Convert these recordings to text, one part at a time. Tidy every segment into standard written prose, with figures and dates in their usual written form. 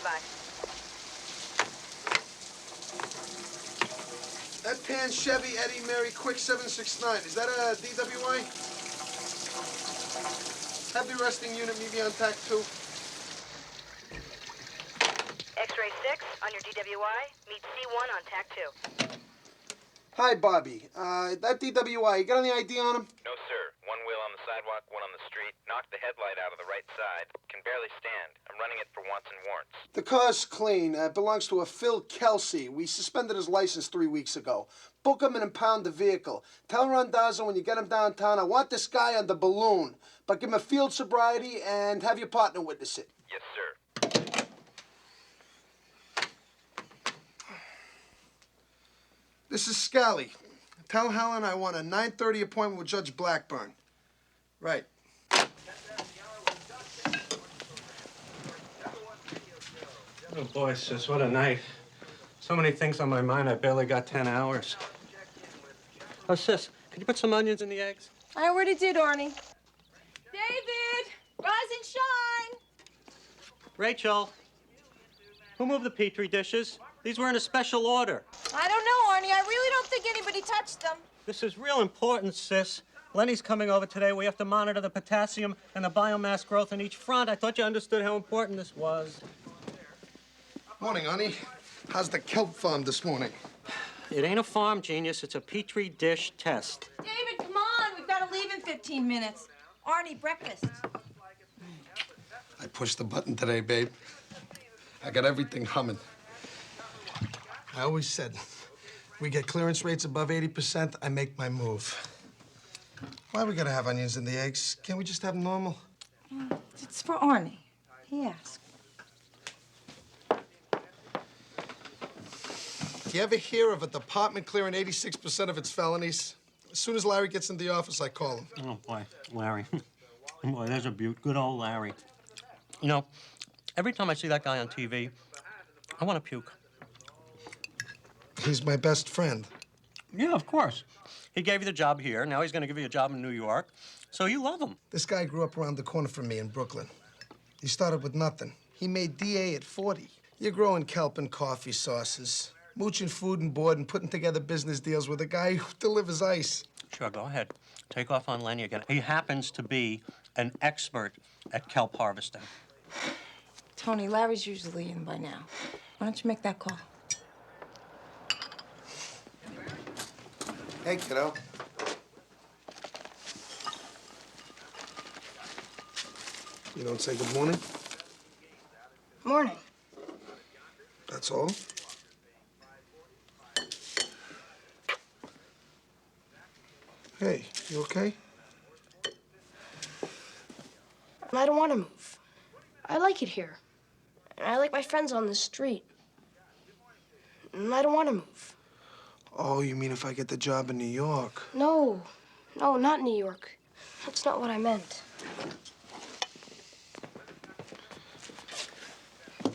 Stand by. That Pan Chevy Eddie Mary Quick 769, is that a DWI? Have the arresting unit meet me on tack 2. X-ray 6 on your DWI. Meet C1 on tack 2. Hi, Bobby. That DWI, you got any ID on him? No, sir. One wheel on the sidewalk, one on the street. Knocked the headlight out of the right side. Can barely stand. I'm running it for wants and warrants. The car's clean. It belongs to a Phil Kelsey. We suspended his license 3 weeks ago. Book him and impound the vehicle. Tell Randazzo when you get him downtown, I want this guy on the balloon. But give him a field sobriety and have your partner witness it. Yes, sir. This is Scally. Tell Helen I want a 9:30 appointment with Judge Blackburn. Right. Oh, boy, sis, what a night. So many things on my mind, I barely got 10 hours. Oh, sis, could you put some onions in the eggs? I already did, Arnie. David, rise and shine. Rachel, who moved the Petri dishes? These were in a special order. I don't know, Arnie. I really don't think anybody touched them. This is real important, sis. Lenny's coming over today. We have to monitor the potassium and the biomass growth in each front. I thought you understood how important this was. Morning, honey. How's the kelp farm this morning? It ain't a farm, genius. It's a Petri dish test. David, come on. We've got to leave in 15 minutes. Arnie, breakfast. I pushed the button today, babe. I got everything humming. I always said, we get clearance rates above 80%, I make my move. Why we gotta have onions in the eggs? Can't we just have normal? It's for Arnie. He asked. You ever hear of a department clearing 86% of its felonies? As soon as Larry gets in the office, I call him. Oh, boy, Larry. Boy, there's a beaut. Good old Larry. You know, every time I see that guy on TV, I want to puke. He's my best friend. Yeah, of course. He gave you the job here. Now he's going to give you a job in New York. So you love him. This guy grew up around the corner from me in Brooklyn. He started with nothing. He made DA at 40. You're growing kelp and coffee sauces, mooching food and board, and putting together business deals with a guy who delivers ice. Sure, go ahead. Take off on Lenny again. He happens to be an expert at kelp harvesting. Tony, Larry's usually in by now. Why don't you make that call? Hey, kiddo. You don't say good morning? Morning. That's all? Hey, you okay? I don't want to move. I like it here. And I like my friends on the street. And I don't want to move. Oh, you mean if I get the job in New York? No, not New York. That's not what I meant.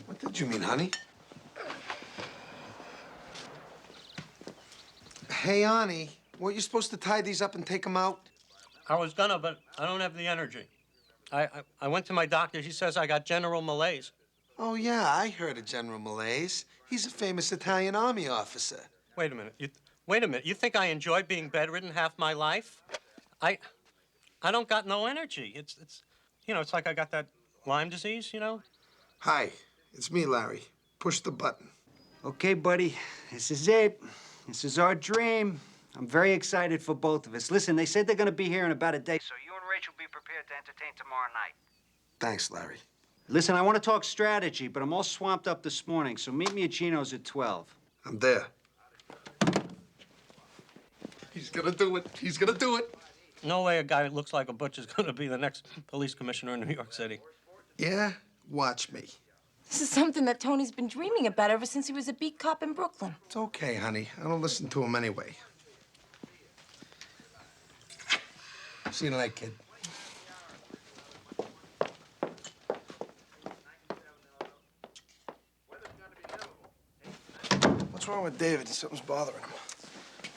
What did you mean, honey? Hey, Annie, weren't you supposed to tie these up and take them out? I was gonna, but I don't have the energy. I went to my doctor. He says I got general malaise. Oh, yeah, I heard of General Malaise. He's a famous Italian army officer. Wait a minute. Wait a minute. You think I enjoy being bedridden half my life? I don't got no energy. It's you know, it's like I got that Lyme disease, you know? Hi, it's me, Larry. Push the button. Okay, buddy, this is it. This is our dream. I'm very excited for both of us. Listen, they said they're gonna be here in about a day, so you and Rachel be prepared to entertain tomorrow night. Thanks, Larry. Listen, I want to talk strategy, but I'm all swamped up this morning, so meet me at Gino's at 12. I'm there. He's gonna do it. He's gonna do it. No way a guy who looks like a butch is gonna be the next police commissioner in New York City. Yeah? Watch me. This is something that Tony's been dreaming about ever since he was a beat cop in Brooklyn. It's okay, honey. I don't listen to him anyway. See you tonight, kid. What's wrong with David? Something's bothering him.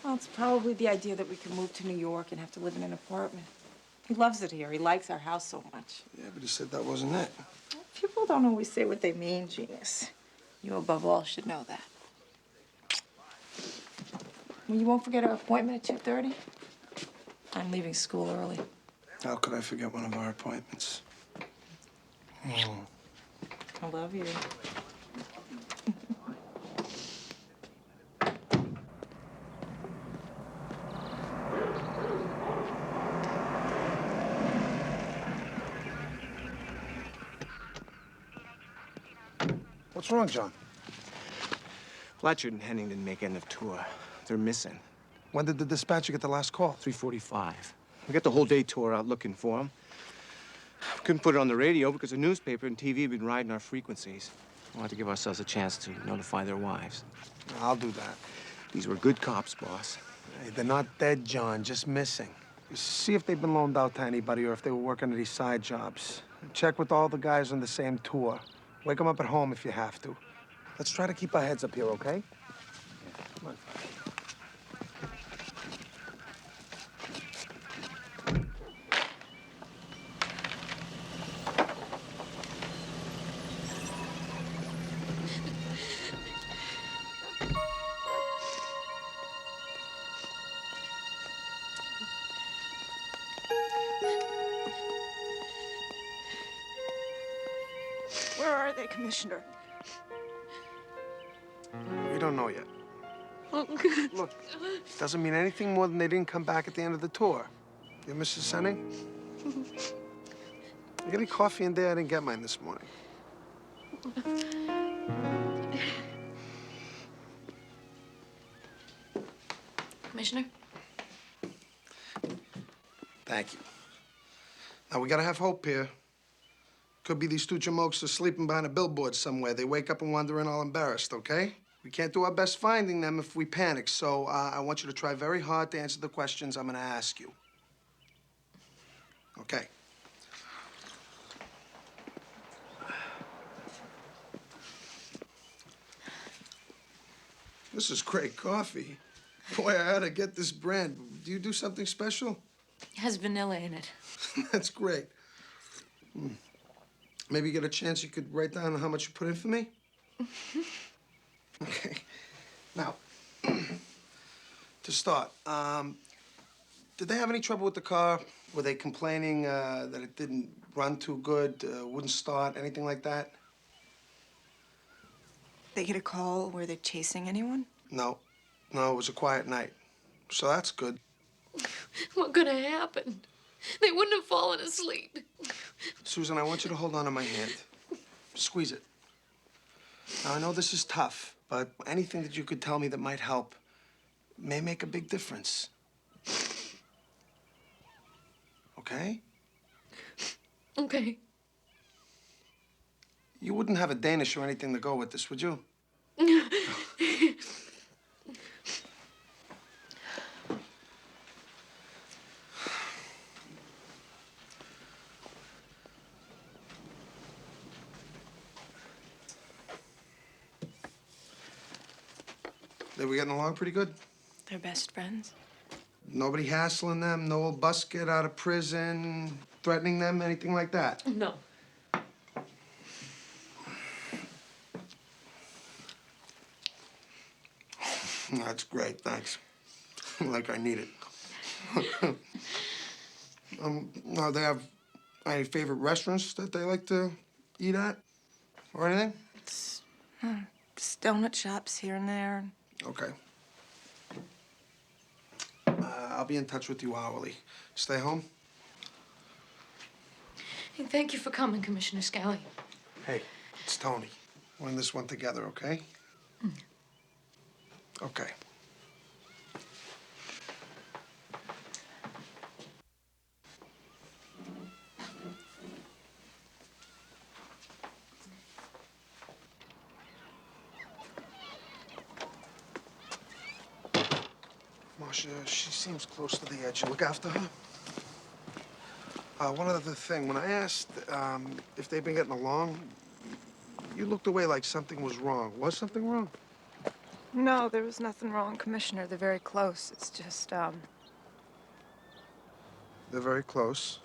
Well, it's probably the idea that we can move to New York and have to live in an apartment. He loves it here. He likes our house so much. Yeah, but he said that wasn't it. People don't always say what they mean, Genius. You, above all, should know that. Well, you won't forget our appointment at 2:30? I'm leaving school early. How could I forget one of our appointments? Oh. I love you. What's wrong, John? Blatchard and Henning didn't make end of tour. They're missing. When did the dispatcher get the last call? 3:45. We got the whole day tour out looking for them. Couldn't put it on the radio because the newspaper and TV have been riding our frequencies. We wanted to give ourselves a chance to notify their wives. I'll do that. These were good cops, boss. Hey, they're not dead, John, just missing. See if they've been loaned out to anybody or if they were working at these side jobs. Check with all the guys on the same tour. Wake them up at home if you have to. Let's try to keep our heads up here, okay? Come on. Where are they, Commissioner? We don't know yet. Look, doesn't mean anything more than they didn't come back at the end of the tour. You, Mrs. Henning? You get any coffee in there? I didn't get mine this morning. Commissioner? Thank you. Now, we gotta have hope here. Could be these two jamokes are sleeping behind a billboard somewhere. They wake up and wander in all embarrassed, okay? We can't do our best finding them if we panic, so I want you to try very hard to answer the questions I'm gonna ask you. Okay. This is great coffee. Boy, I ought to get this brand. Do you do something special? It has vanilla in it. That's great. Maybe you get a chance you could write down how much you put in for me? Okay. Now, to start, did they have any trouble with the car? Were they complaining that it didn't run too good, wouldn't start, anything like that? They get a call where they're chasing anyone? No. No, it was a quiet night. So that's good. What could have happened? They wouldn't have fallen asleep. Susan, I want you to hold on to my hand. Squeeze it. Now, I know this is tough, but anything that you could tell me that might help may make a big difference. Okay? Okay. You wouldn't have a Danish or anything to go with this, would you? They were getting along pretty good? They're best friends? Nobody hassling them? No old bus kid out of prison, threatening them, anything like that? No. That's great, thanks. Like I need it. Now, they have any favorite restaurants that they like to eat at? Or anything? Just donut shops here and there. Okay. I'll be in touch with you hourly. Stay home? Hey, thank you for coming, Commissioner Scally. Hey, it's Tony. We're in this one together, okay? Okay. Marcia, she seems close to the edge. You look after her? One other thing. When I asked if they've been getting along, you looked away like something was wrong. Was something wrong? No, there was nothing wrong, Commissioner. They're very close. It's just, They're very close.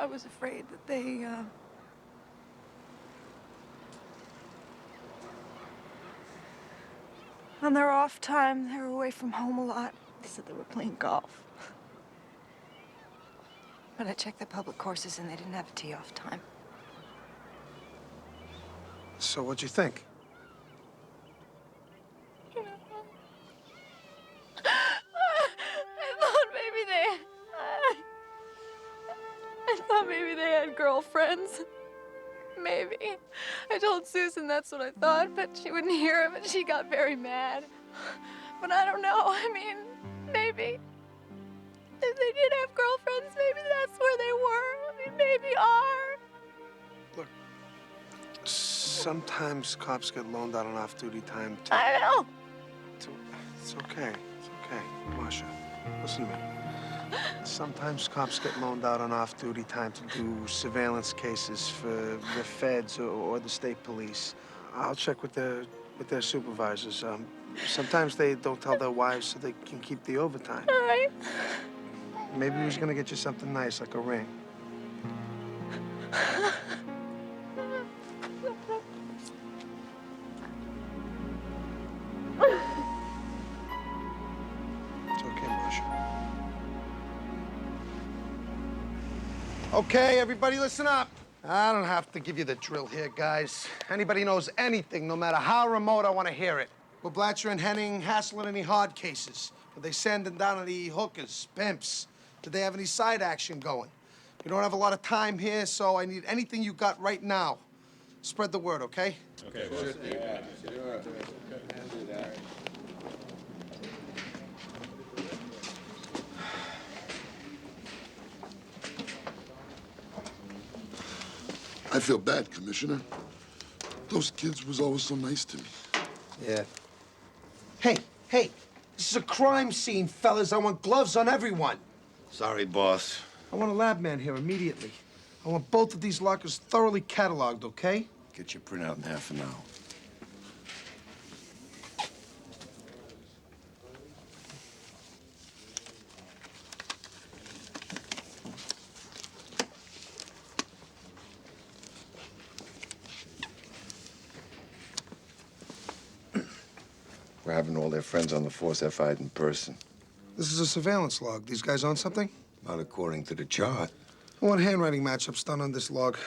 I was afraid that they, on their off time, they were away from home a lot. They said they were playing golf. But I checked the public courses and they didn't have a tee-off time. So what'd you think? I thought maybe they had girlfriends. Maybe. I told Susan that's what I thought, but she wouldn't hear him and she got very mad. But I don't know. I mean, maybe. If they did have girlfriends, maybe that's where they were. I mean, maybe are. Look, sometimes cops get loaned out on off-duty time to... I know. It's okay. It's okay. Marcia, listen to me. Sometimes cops get loaned out on off-duty time to do surveillance cases for the feds or the state police. I'll check with their supervisors. Sometimes they don't tell their wives so they can keep the overtime. All right. Maybe he's gonna get you something nice, like a ring. It's okay, Marcia. Okay, everybody listen up. I don't have to give you the drill here, guys. Anybody knows anything, no matter how remote, I want to hear it. Were Blatcher and Henning hassling any hard cases? Were they sanding down any hookers, pimps? Did they have any side action going? We don't have a lot of time here, so I need anything you got right now. Spread the word, okay? Okay, sure. Yeah, sure. I feel bad, Commissioner. Those kids was always so nice to me. Yeah. Hey, this is a crime scene, fellas. I want gloves on everyone. Sorry, boss. I want a lab man here immediately. I want both of these lockers thoroughly cataloged, okay? Get your printout in half an hour. We're having all their friends on the force FI'd in person. This is a surveillance log. These guys on something? Not according to the chart. I want handwriting matchups done on this log.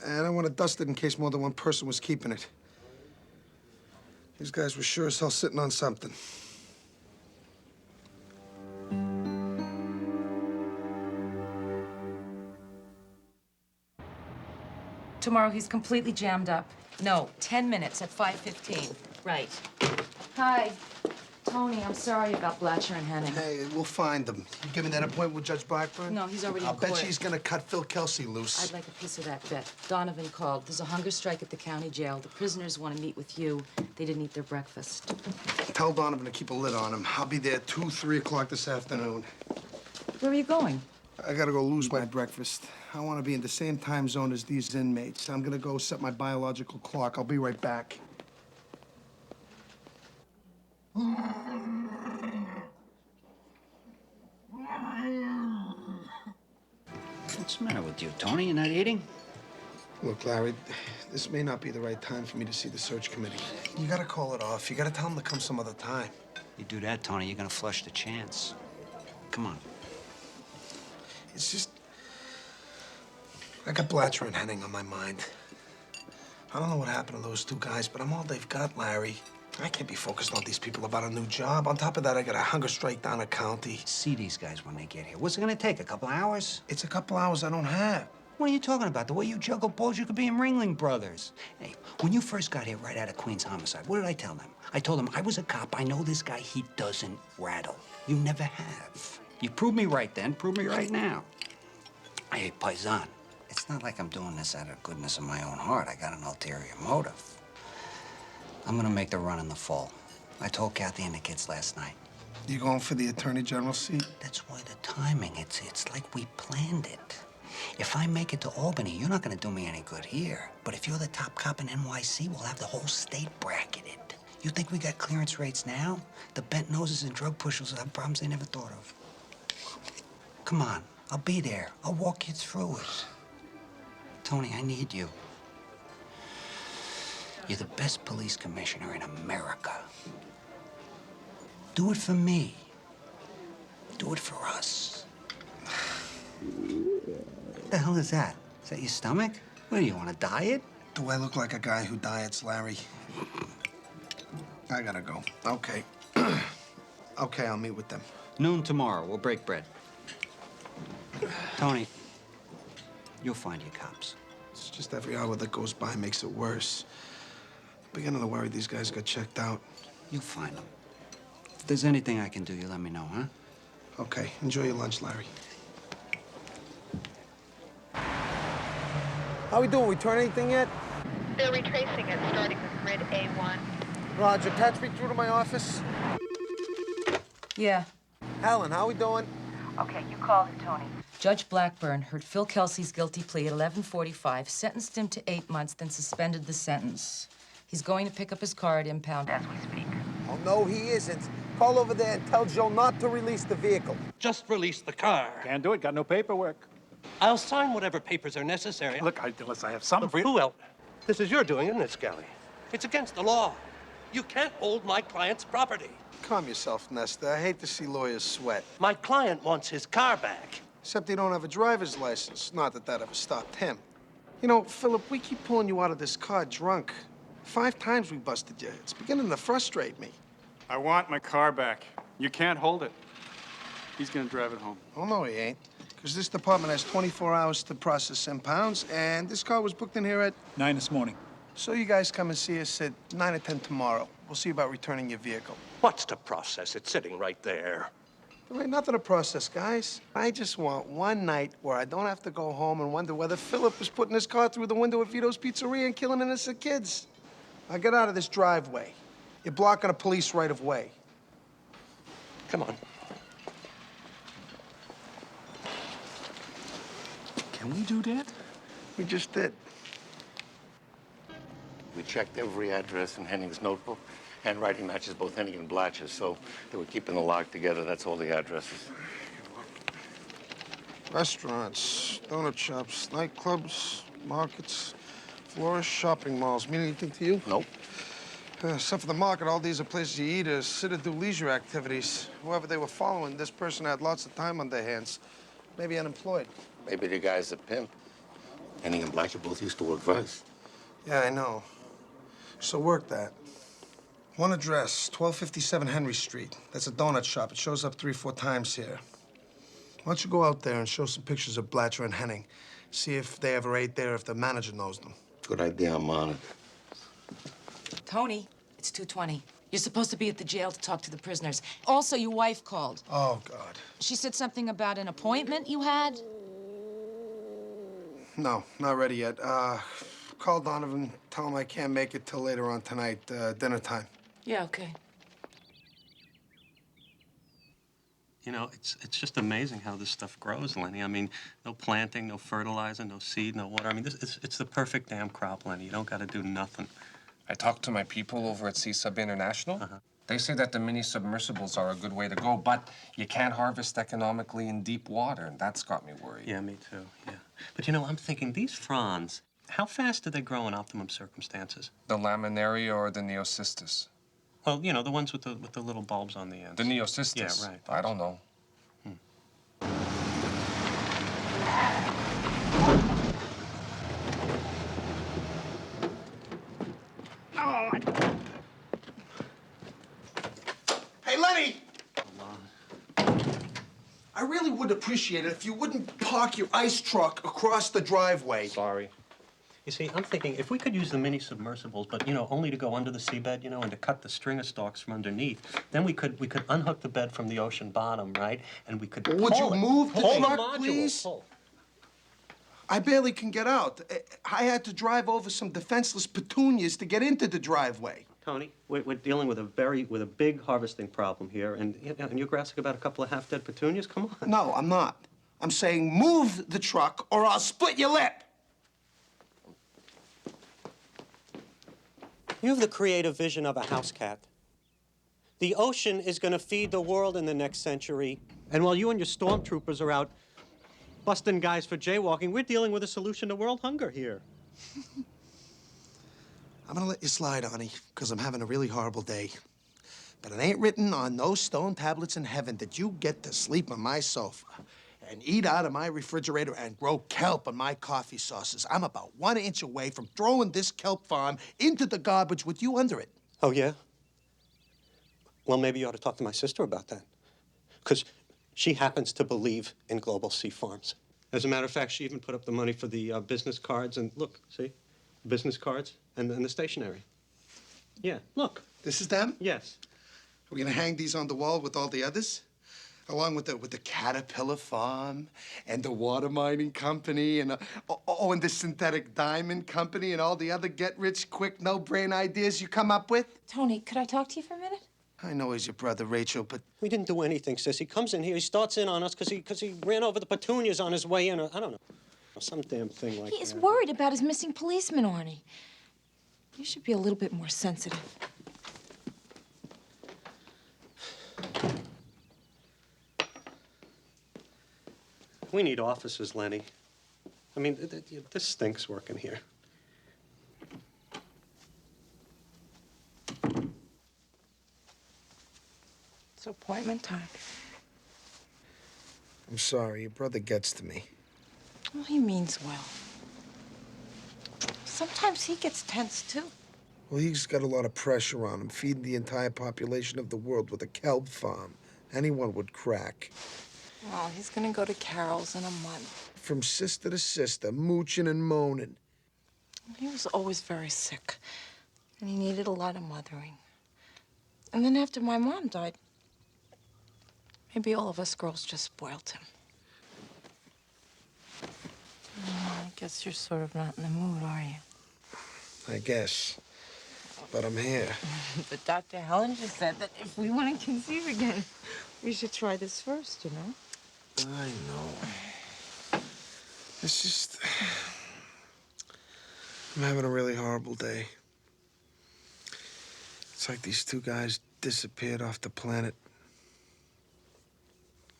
And I want it dusted in case more than one person was keeping it. These guys were sure as hell sitting on something. Tomorrow he's completely jammed up. No, 10 minutes at 5:15. Right. Hi. Tony, I'm sorry about Blatcher and Henning. Hey, we'll find them. You give me that appointment with Judge Blackburn? No, he's already in I'll bet court. she's gonna cut Phil Kelsey loose. I'd like a piece of that bet. Donovan called. There's a hunger strike at the county jail. The prisoners want to meet with you. They didn't eat their breakfast. Tell Donovan to keep a lid on him. I'll be there 2, 3 o'clock this afternoon. Where are you going? I gotta go lose my breakfast. I want to be in the same time zone as these inmates. I'm gonna go set my biological clock. I'll be right back. What's the matter with you, Tony? You're not eating? Look, Larry, this may not be the right time for me to see the search committee. You gotta call it off. You gotta tell them to come some other time. You do that, Tony, you're gonna flush the chance. Come on. It's just... I got Blatcher and Henning on my mind. I don't know what happened to those two guys, but I'm all they've got, Larry. I can't be focused on these people about a new job. On top of that, I got a hunger strike down the county. See these guys when they get here. What's it gonna take, a couple hours? It's a couple hours I don't have. What are you talking about? The way you juggle balls, you could be in Ringling Brothers. Hey, when you first got here right out of Queens Homicide, what did I tell them? I told them I was a cop. I know this guy, he doesn't rattle. You never have. You proved me right then, prove me right now. Hey, Paisan, it's not like I'm doing this out of goodness of my own heart. I got an ulterior motive. I'm gonna make the run in the fall. I told Kathy and the kids last night. You going for the Attorney General seat? That's why the timing, it's like we planned it. If I make it to Albany, you're not gonna do me any good here. But if you're the top cop in NYC, we'll have the whole state bracketed. You think we got clearance rates now? The bent noses and drug pushers have problems they never thought of. Come on, I'll be there. I'll walk you through it. Tony, I need you. You're the best police commissioner in America. Do it for me. Do it for us. What the hell is that? Is that your stomach? What do you want, a diet? Do I look like a guy who diets, Larry? I gotta go. Okay. Okay, I'll meet with them. Noon tomorrow. We'll break bread. Tony, you'll find your cops. It's just every hour that goes by makes it worse. I'm beginning to worry these guys got checked out. You'll find them. If there's anything I can do, you let me know, huh? Okay, enjoy your lunch, Larry. How we doing? We turn anything yet? They're retracing it, starting with grid A1. Roger, patch me through to my office. Yeah. Helen, how we doing? Okay, you called it, Tony. Judge Blackburn heard Phil Kelsey's guilty plea at 11:45, sentenced him to 8 months, then suspended the sentence. He's going to pick up his car at impound as we speak. Oh, no, he isn't. Call over there and tell Joe not to release the vehicle. Just release the car. Can't do it, got no paperwork. I'll sign whatever papers are necessary. Look, unless I have something for you. Who else? This is your doing, isn't it, Scally? It's against the law. You can't hold my client's property. Calm yourself, Nesta. I hate to see lawyers sweat. My client wants his car back. Except he don't have a driver's license. Not that that ever stopped him. You know, Philip, we keep pulling you out of this car drunk. 5 times we busted you. It's beginning to frustrate me. I want my car back. You can't hold it. He's gonna drive it home. Oh, no, he ain't. Because this department has 24 hours to process impounds, and this car was booked in here at 9 this morning. So you guys come and see us at 9 or 10 tomorrow. We'll see about returning your vehicle. What's the process? It's sitting right there. There ain't nothing to process, guys. I just want one night where I don't have to go home and wonder whether Philip was putting his car through the window of Vito's Pizzeria and killing innocent kids. Now get out of this driveway. You're blocking a police right of way. Come on. Can we do that? We just did. We checked every address in Henning's notebook. Handwriting matches both Henning and Blatch's, so they were keeping the log together. That's all the addresses. Restaurants, donut shops, nightclubs, markets, florists, shopping malls. Mean anything to you? Nope. Except for the market, all these are places you eat or sit or do leisure activities. Whoever they were following, this person had lots of time on their hands. Maybe unemployed. Maybe the guy's a pimp. Henning and Blatch both used to work for us. Yeah, I know. So work that. One address, 1257 Henry Street. That's a donut shop. It shows up 3 or 4 times here. Why don't you go out there and show some pictures of Blatcher and Henning? See if they ever ate there, if the manager knows them. Good idea, I'm on it. Tony, it's 2:20. You're supposed to be at the jail to talk to the prisoners. Also, your wife called. Oh, God. She said something about an appointment you had? No, not ready yet. Call Donovan, tell him I can't make it till later on tonight, dinner time. Yeah, okay. You know, it's just amazing how this stuff grows, Lenny. I mean, no planting, no fertilizer, no seed, no water. I mean, it's the perfect damn crop, Lenny. You don't got to do nothing. I talked to my people over at C-Sub International. They say that the mini submersibles are a good way to go, but you can't harvest economically in deep water, and that's got me worried. Yeah, me too, yeah. But, you know, I'm thinking, these fronds, how fast do they grow in optimum circumstances? The laminaria or the neocystis? Well, you know, the ones with the little bulbs on the ends. The neocystis? Yeah, right. I don't know. Hey, Lenny! I really would appreciate it if you wouldn't park your ice truck across the driveway. Sorry. You see, I'm thinking if we could use the mini submersibles, but, you know, only to go under the seabed, you know, and to cut the stringer stalks from underneath, then we could unhook the bed from the ocean bottom, right? And we could Would you move the truck, module, please? pull. I barely can get out. I had to drive over some defenseless petunias to get into the driveway. Tony, we're dealing with a big harvesting problem here, and you're grassing about a couple of half-dead petunias? Come on. No, I'm not. I'm saying move the truck or I'll split your lip. You have the creative vision of a house cat. The ocean is going to feed the world in the next century, and while you and your stormtroopers are out busting guys for jaywalking. We're dealing with a solution to world hunger here. I'm gonna let you slide, Arnie, because I'm having a really horrible day. But it ain't written on those stone tablets in heaven that you get to sleep on my sofa and eat out of my refrigerator and grow kelp on my coffee sauces. I'm about 1 inch away from throwing this kelp farm into the garbage with you under it. Oh, yeah? Well, maybe you ought to talk to my sister about that. Because she happens to believe in global sea farms. As a matter of fact, she even put up the money for the business cards. And look, see? Business cards and the stationery. Yeah, look. This is them? Yes. We're gonna hang these on the wall with all the others? Along with the Caterpillar Farm and the water mining company and and the synthetic diamond company and all the other get-rich-quick, no-brain ideas you come up with? Tony, could I talk to you for a minute? I know he's your brother, Rachel, but... We didn't do anything, sis. He comes in here, he starts in on us because he ran over the petunias on his way in, or I don't know. Some damn thing like that. He is worried about his missing policeman, Arnie. You should be a little bit more sensitive. We need officers, Lenny. I mean, this stinks working here. It's appointment time. I'm sorry, your brother gets to me. Well, he means well. Sometimes he gets tense, too. Well, he's got a lot of pressure on him, feeding the entire population of the world with a kelp farm. Anyone would crack. Well, he's gonna go to Carol's in a month. From sister to sister, mooching and moaning. He was always very sick, and he needed a lot of mothering. And then after my mom died, maybe all of us girls just spoiled him. I guess you're sort of not in the mood, are you? I guess. But I'm here. But Dr. Helen just said that if we want to conceive again, we should try this first, you know? I know. It's just... I'm having a really horrible day. It's like these two guys disappeared off the planet.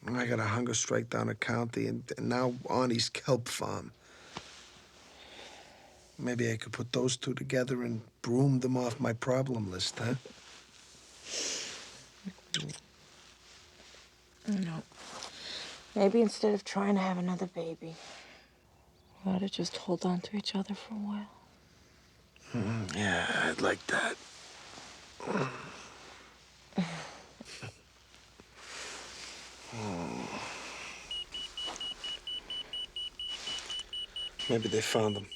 And I got a hunger strike down a county, and now Arnie's kelp farm. Maybe I could put those two together and broom them off my problem list, huh? No. Maybe instead of trying to have another baby, we ought to just hold on to each other for a while. Yeah, I'd like that. Maybe they found them.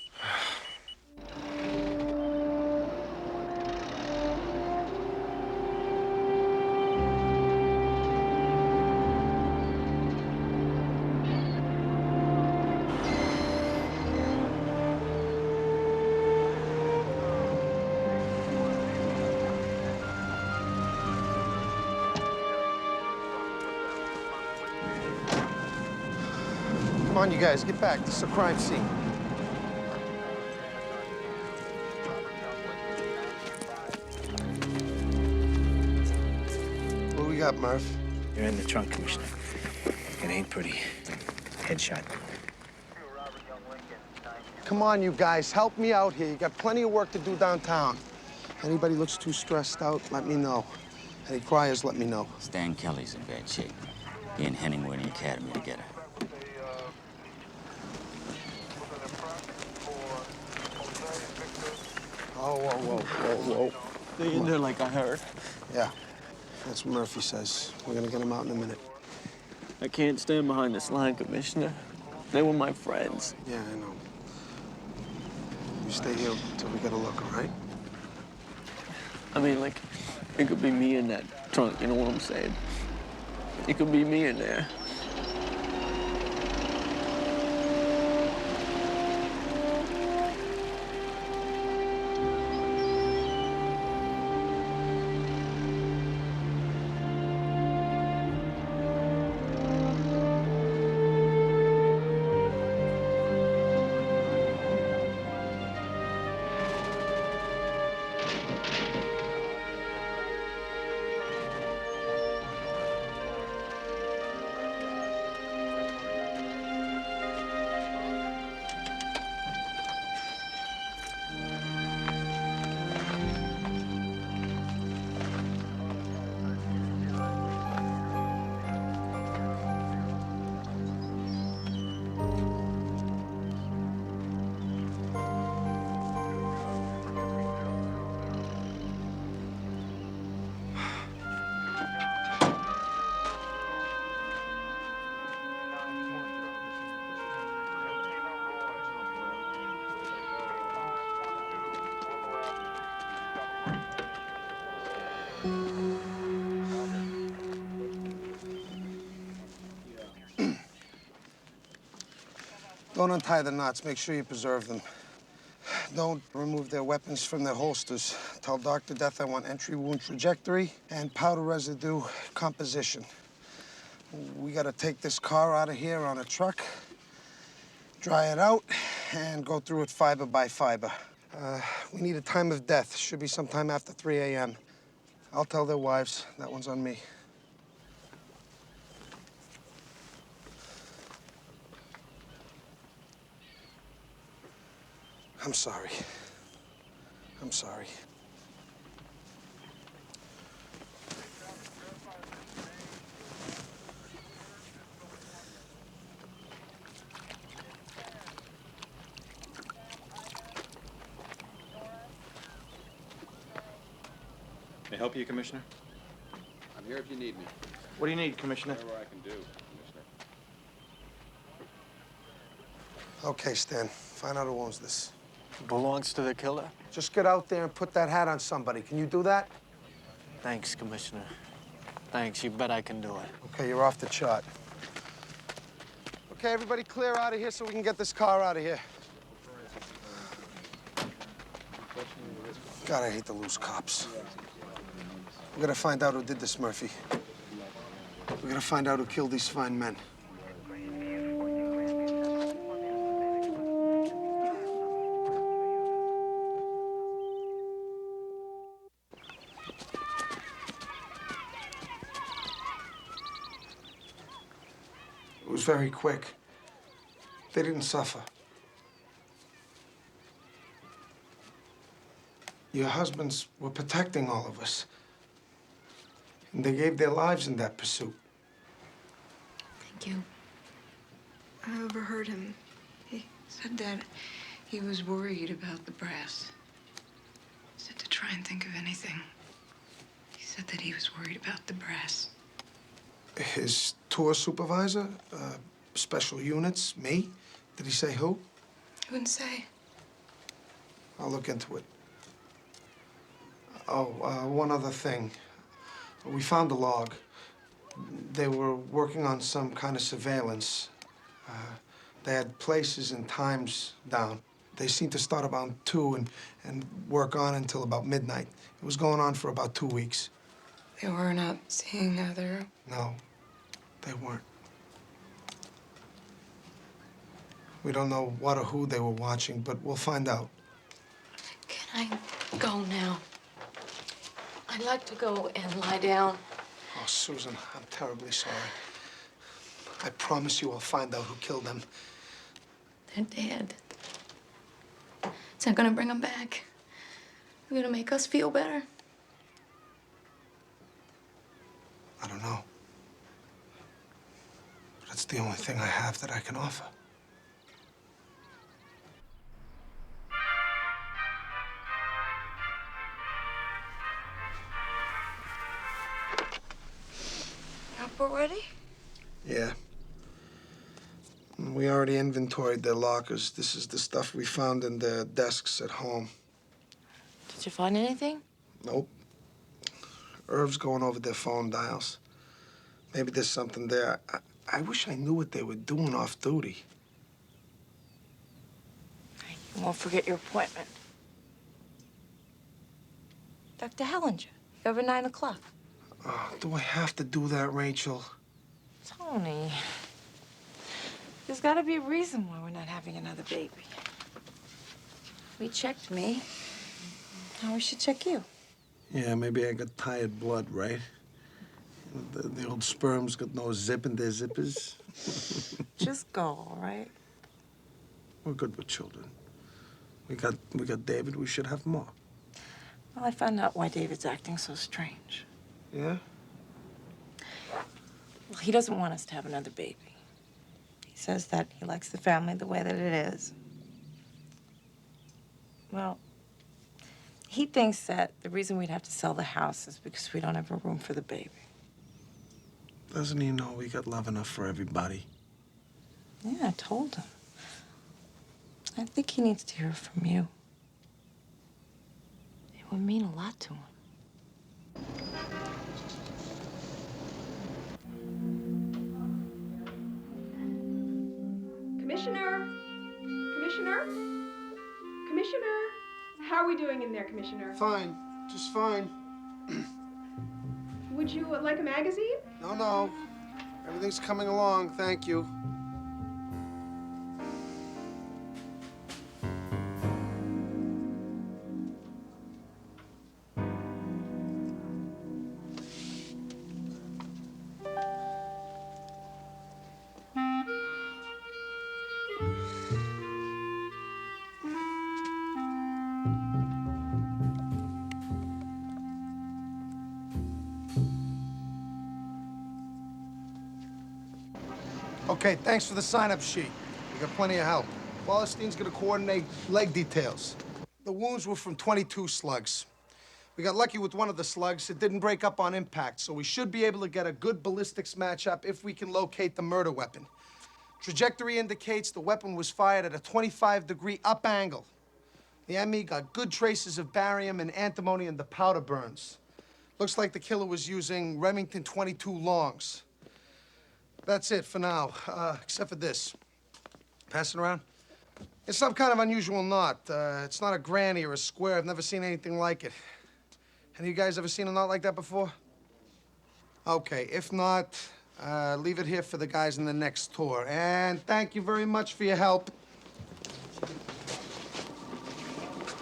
Come on, you guys, get back. This is a crime scene. What do we got, Murph? You're in the trunk, Commissioner. It ain't pretty. Headshot. Come on, you guys, help me out here. You got plenty of work to do downtown. Anybody looks too stressed out, let me know. Any criers, let me know. Stan Kelly's in bad shape. He and Henning were in the academy together. Oh, whoa. They in there like I heard. Yeah, that's what Murphy says. We're gonna get him out in a minute. I can't stand behind this line, Commissioner. They were my friends. Yeah, I know. You stay here until we get a look, all right? I mean, like, it could be me in that trunk, you know what I'm saying? It could be me in there. Don't untie the knots. Make sure you preserve them. Don't remove their weapons from their holsters. Tell Dr. Death I want entry wound trajectory and powder residue composition. We gotta take this car out of here on a truck, dry it out, and go through it fiber by fiber. We need a time of death. Should be sometime after 3 a.m. I'll tell their wives. That one's on me. I'm sorry. I'm sorry. May I help you, Commissioner? I'm here if you need me. What do you need, Commissioner? Whatever I can do, Commissioner. Okay, Stan. Find out who owns this. Belongs to the killer? Just get out there and put that hat on somebody. Can you do that? Thanks, Commissioner. Thanks. You bet I can do it. Okay, you're off the chart. Okay, everybody clear out of here so we can get this car out of here. God, I hate to lose cops. We're gonna find out who did this, Murphy. We're gonna find out who killed these fine men. It was very quick. They didn't suffer. Your husbands were protecting all of us. And they gave their lives in that pursuit. Thank you. I overheard him. He said that he was worried about the brass. He said to try and think of anything. He said that he was worried about the brass. His tour supervisor, special units, me? Did he say who? He wouldn't say. I'll look into it. Oh, one other thing. We found a log. They were working on some kind of surveillance. They had places and times down. They seemed to start about 2 and work on until about midnight. It was going on for about 2 weeks. They were not seeing other. No, they weren't. We don't know what or who they were watching, but we'll find out. Can I go now? I'd like to go and lie down. Oh, Susan, I'm terribly sorry. I promise you I'll find out who killed them. They're dead. It's not gonna bring them back. It's gonna make us feel better. I don't know. But it's the only thing I have that I can offer. Up already? Yeah. We already inventoried their lockers. This is the stuff we found in their desks at home. Did you find anything? Nope. Irv's going over their phone dials. Maybe there's something there. I wish I knew what they were doing off duty. You won't forget your appointment. Dr. Hellinger, over 9 o'clock. Oh, do I have to do that, Rachel? Tony, there's got to be a reason why we're not having another baby. We checked me. Now we should check you. Yeah, maybe I got tired blood, right? The old sperm's got no zip in their zippers. Just go, all right? We're good with children. We got David. We should have more. Well, I found out why David's acting so strange. Yeah? Well, he doesn't want us to have another baby. He says that he likes the family the way that it is. Well, he thinks that the reason we'd have to sell the house is because we don't have a room for the baby. Doesn't he know we got love enough for everybody? Yeah, I told him. I think he needs to hear it from you. It would mean a lot to him. Commissioner? Commissioner? Commissioner? How are we doing in there, Commissioner? Fine, just fine. Would you like a magazine? No. Everything's coming along, thank you. Okay, thanks for the sign-up sheet. We got plenty of help. Wallerstein's gonna coordinate leg details. The wounds were from 22 slugs. We got lucky with one of the slugs. It didn't break up on impact, so we should be able to get a good ballistics matchup if we can locate the murder weapon. Trajectory indicates the weapon was fired at a 25-degree up angle. The ME got good traces of barium and antimony in the powder burns. Looks like the killer was using Remington 22 longs. That's it for now, except for this. Pass it around. It's some kind of unusual knot. It's not a granny or a square. I've never seen anything like it. Any of you guys ever seen a knot like that before? Okay, if not, leave it here for the guys in the next tour. And thank you very much for your help.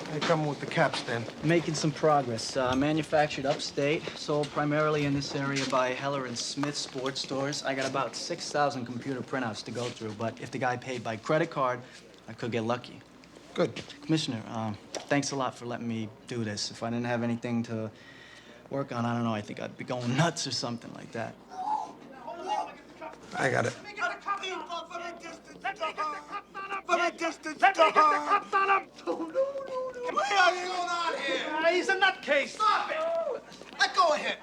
How you coming with the caps, then? Making some progress. Manufactured upstate, sold primarily in this area by Heller and Smith sports stores. I got about 6,000 computer printouts to go through, but if the guy paid by credit card, I could get lucky. Good. Commissioner, thanks a lot for letting me do this. If I didn't have anything to work on, I don't know, I think I'd be going nuts or something like that. I got it. What the hell's going on here? He's a nutcase. Stop it! Let go of him.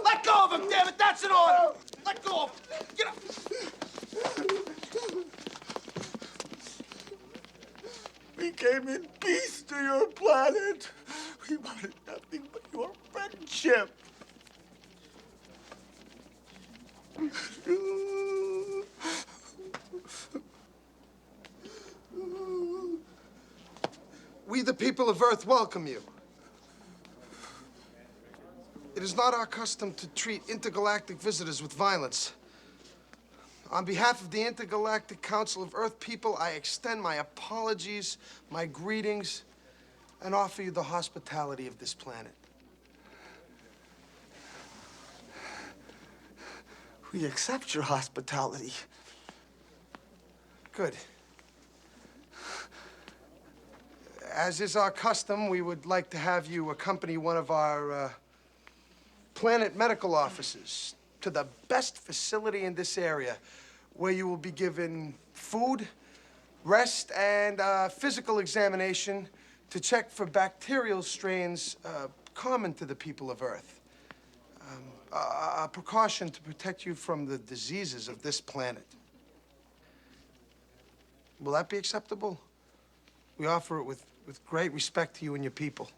Let go of him, damn it! That's an order! Let go of him! Get up! We came in peace to your planet. We wanted nothing but your friendship. We, the people of Earth, welcome you. It is not our custom to treat intergalactic visitors with violence. On behalf of the Intergalactic Council of Earth people, I extend my apologies, my greetings, and offer you the hospitality of this planet. We accept your hospitality. Good. As is our custom, we would like to have you accompany one of our planet medical officers to the best facility in this area, where you will be given food, rest, and physical examination to check for bacterial strains common to the people of Earth. A precaution to protect you from the diseases of this planet. Will that be acceptable? We offer it with great respect to you and your people.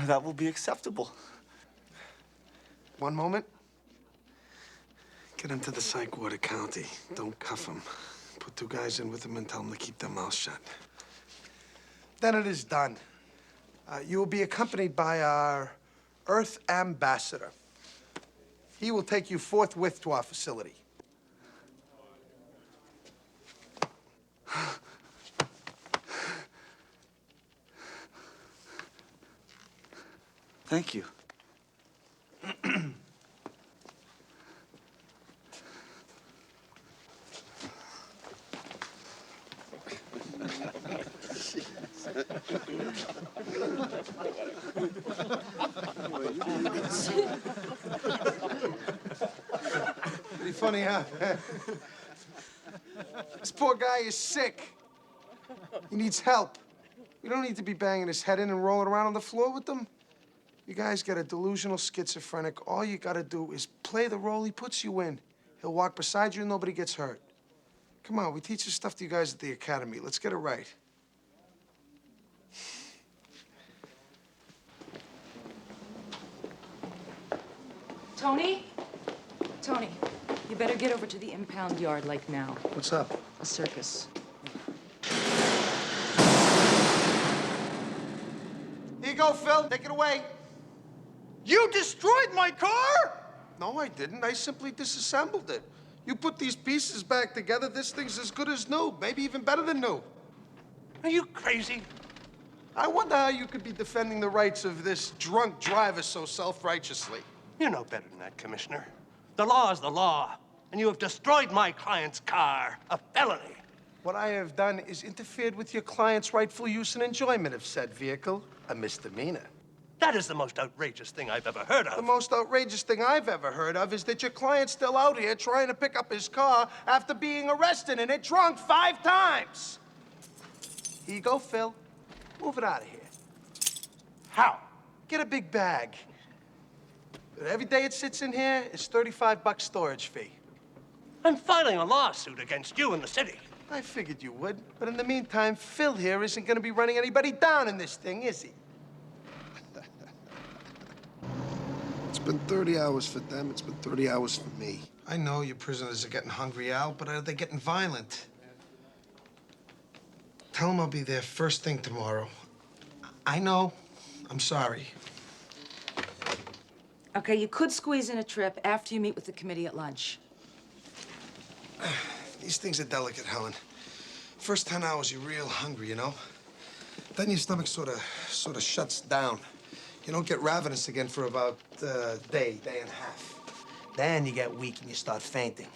That will be acceptable. One moment. Get him to the psych ward at County. Don't cuff him. Put 2 guys in with him and tell them to keep their mouths shut. Then it is done. You will be accompanied by our Earth ambassador. He will take you forthwith to our facility. Thank you. Pretty funny, huh? This poor guy is sick. He needs help. You don't need to be banging his head in and rolling around on the floor with them. You guys got a delusional schizophrenic. All you gotta do is play the role he puts you in. He'll walk beside you and nobody gets hurt. Come on, we teach this stuff to you guys at the academy. Let's get it right. Tony? Tony, you better get over to the impound yard like now. What's up? A circus. Here you go, Phil. Take it away. You destroyed my car? No, I didn't. I simply disassembled it. You put these pieces back together, this thing's as good as new. Maybe even better than new. Are you crazy? I wonder how you could be defending the rights of this drunk driver so self-righteously. You know better than that, Commissioner. The law is the law, and you have destroyed my client's car. A felony. What I have done is interfered with your client's rightful use and enjoyment of said vehicle, a misdemeanor. That is the most outrageous thing I've ever heard of. The most outrageous thing I've ever heard of is that your client's still out here trying to pick up his car after being arrested in it drunk 5 times. Here you go, Phil. Move it out of here. How? Get a big bag. Every day it sits in here, it's $35 storage fee. I'm filing a lawsuit against you in the city. I figured you would, but in the meantime, Phil here isn't gonna be running anybody down in this thing, is he? It's been 30 hours for them. It's been 30 hours for me. I know your prisoners are getting hungry, Al, but are they getting violent? Tell them I'll be there first thing tomorrow. I know. I'm sorry. Okay, you could squeeze in a trip after you meet with the committee at lunch. These things are delicate, Helen. First 10 hours, you're real hungry, you know? Then your stomach sort of shuts down. You don't get ravenous again for about a day and a half. Then you get weak and you start fainting.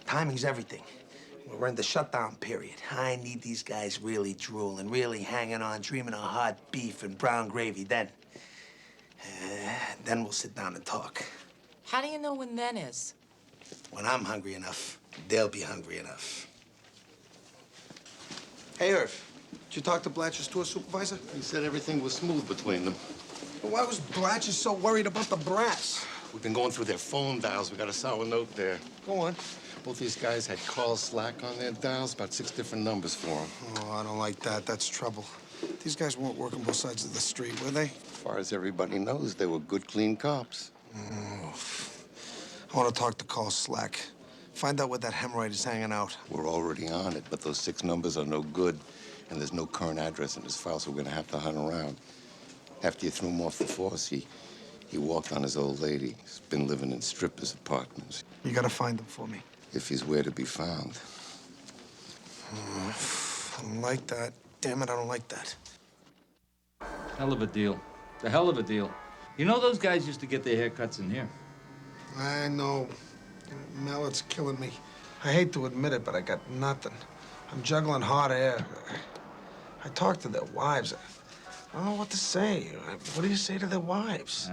Timing's everything. We're in the shutdown period. I need these guys really drooling, really hanging on, dreaming of hot beef and brown gravy. Then we'll sit down and talk. How do you know when then is? When I'm hungry enough, they'll be hungry enough. Hey, Irv, did you talk to Blatch's tour supervisor? He said everything was smooth between them. Well, why was Blatcher so worried about the brass? We've been going through their phone dials. We got a sour note there. Go on. Both these guys had Carl Slack on their dials, about 6 different numbers for them. Oh, I don't like that. That's trouble. These guys weren't working both sides of the street, were they? As far as everybody knows, they were good, clean cops. I want to talk to Carl Slack. Find out where that hemorrhoid is hanging out. We're already on it, but those 6 numbers are no good, and there's no current address in his file, so we're gonna have to hunt around. After you threw him off the force, he walked on his old lady. He's been living in strippers' apartments. You gotta find him for me. If he's where to be found. I don't like that. Damn it, I don't like that. Hell of a deal. It's a hell of a deal. You know those guys used to get their haircuts in here. I know. Mel, it's killing me. I hate to admit it, but I got nothing. I'm juggling hot air. I talked to their wives. I don't know what to say. What do you say to their wives?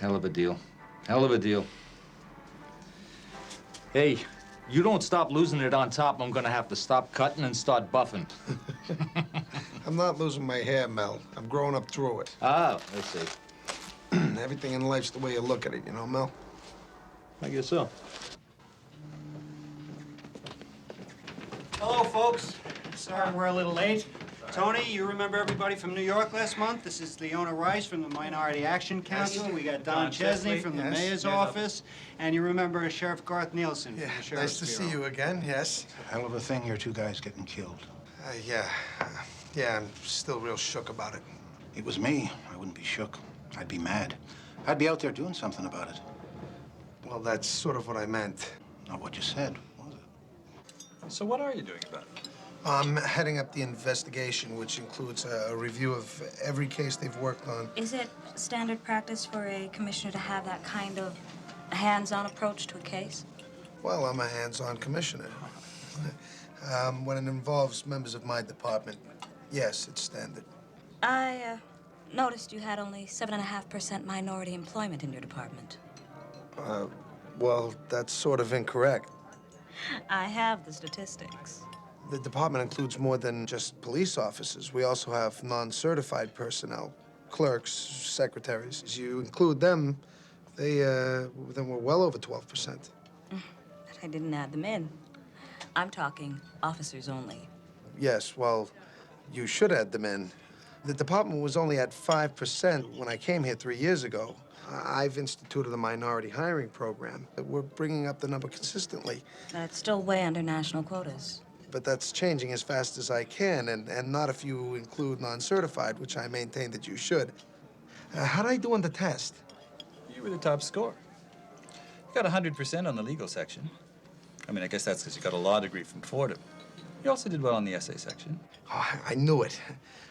Hell of a deal. Hell of a deal. Hey, you don't stop losing it on top, I'm gonna have to stop cutting and start buffing. I'm not losing my hair, Mel. I'm growing up through it. Ah, I see. Everything in life's the way you look at it, you know, Mel? I guess so. Hello, folks. Sorry we're a little late. Tony, you remember everybody from New York last month? This is Leona Rice from the Minority Action Council. We got Don Chesney from the mayor's office. And you remember Sheriff Garth Nielsen from the Sheriff's Nice to Bureau. see you again, yes. Hell of a thing, your 2 guys getting killed. Yeah, I'm still real shook about it. It was me. I wouldn't be shook. I'd be mad. I'd be out there doing something about it. Well, that's sort of what I meant. Not what you said, was it? So what are you doing about it? I'm heading up the investigation, which includes a review of every case they've worked on. Is it standard practice for a commissioner to have that kind of hands-on approach to a case? Well, I'm a hands-on commissioner. When it involves members of my department, yes, it's standard. I noticed you had only 7.5% minority employment in your department. Well, that's sort of incorrect. I have the statistics. The department includes more than just police officers. We also have non-certified personnel, clerks, secretaries. As you include them, then we're well over 12%. But I didn't add them in. I'm talking officers only. Yes, well, you should add them in. The department was only at 5% when I came here 3 years ago. I've instituted a minority hiring program. We're bringing up the number consistently. That's still way under national quotas. But that's changing as fast as I can, and not if you include non-certified, which I maintain that you should. How'd I do on the test? You were the top score. You got 100% on the legal section. I mean, I guess that's because you got a law degree from Fordham. You also did well on the essay section. Oh, I knew it.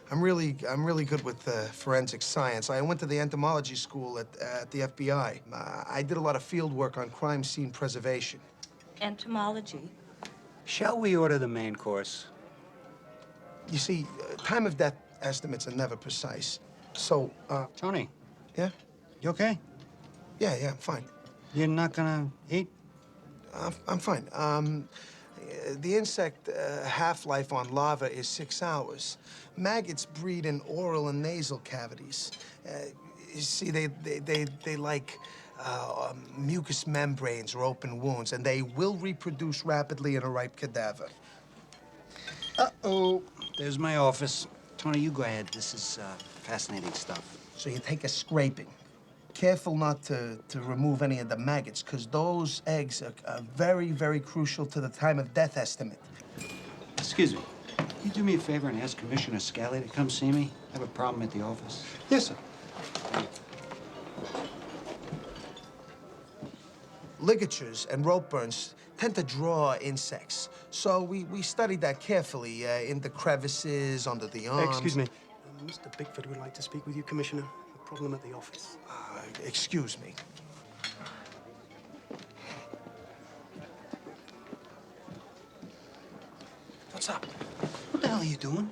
I'm really good with forensic science. I went to the entomology school at the FBI. I did a lot of field work on crime scene preservation. Entomology? Shall we order the main course? You see, time of death estimates are never precise. So, Tony. Yeah? You okay? Yeah, I'm fine. You're not gonna eat? I'm fine. The insect half-life on larva is 6 hours. Maggots breed in oral and nasal cavities. You see, they like mucous membranes or open wounds, and they will reproduce rapidly in a ripe cadaver. Uh-oh. There's my office. Tony, you go ahead. This is fascinating stuff. So you take a scraping. Careful not to remove any of the maggots, because those eggs are very, very crucial to the time of death estimate. Excuse me. Can you do me a favor and ask Commissioner Scally to come see me? I have a problem at the office. Yes, sir. Ligatures and rope burns tend to draw insects. So we studied that carefully in the crevices, under the arms. Excuse me. Mr. Bickford would like to speak with you, Commissioner. A problem at the office. Excuse me. What's up? What the hell are you doing?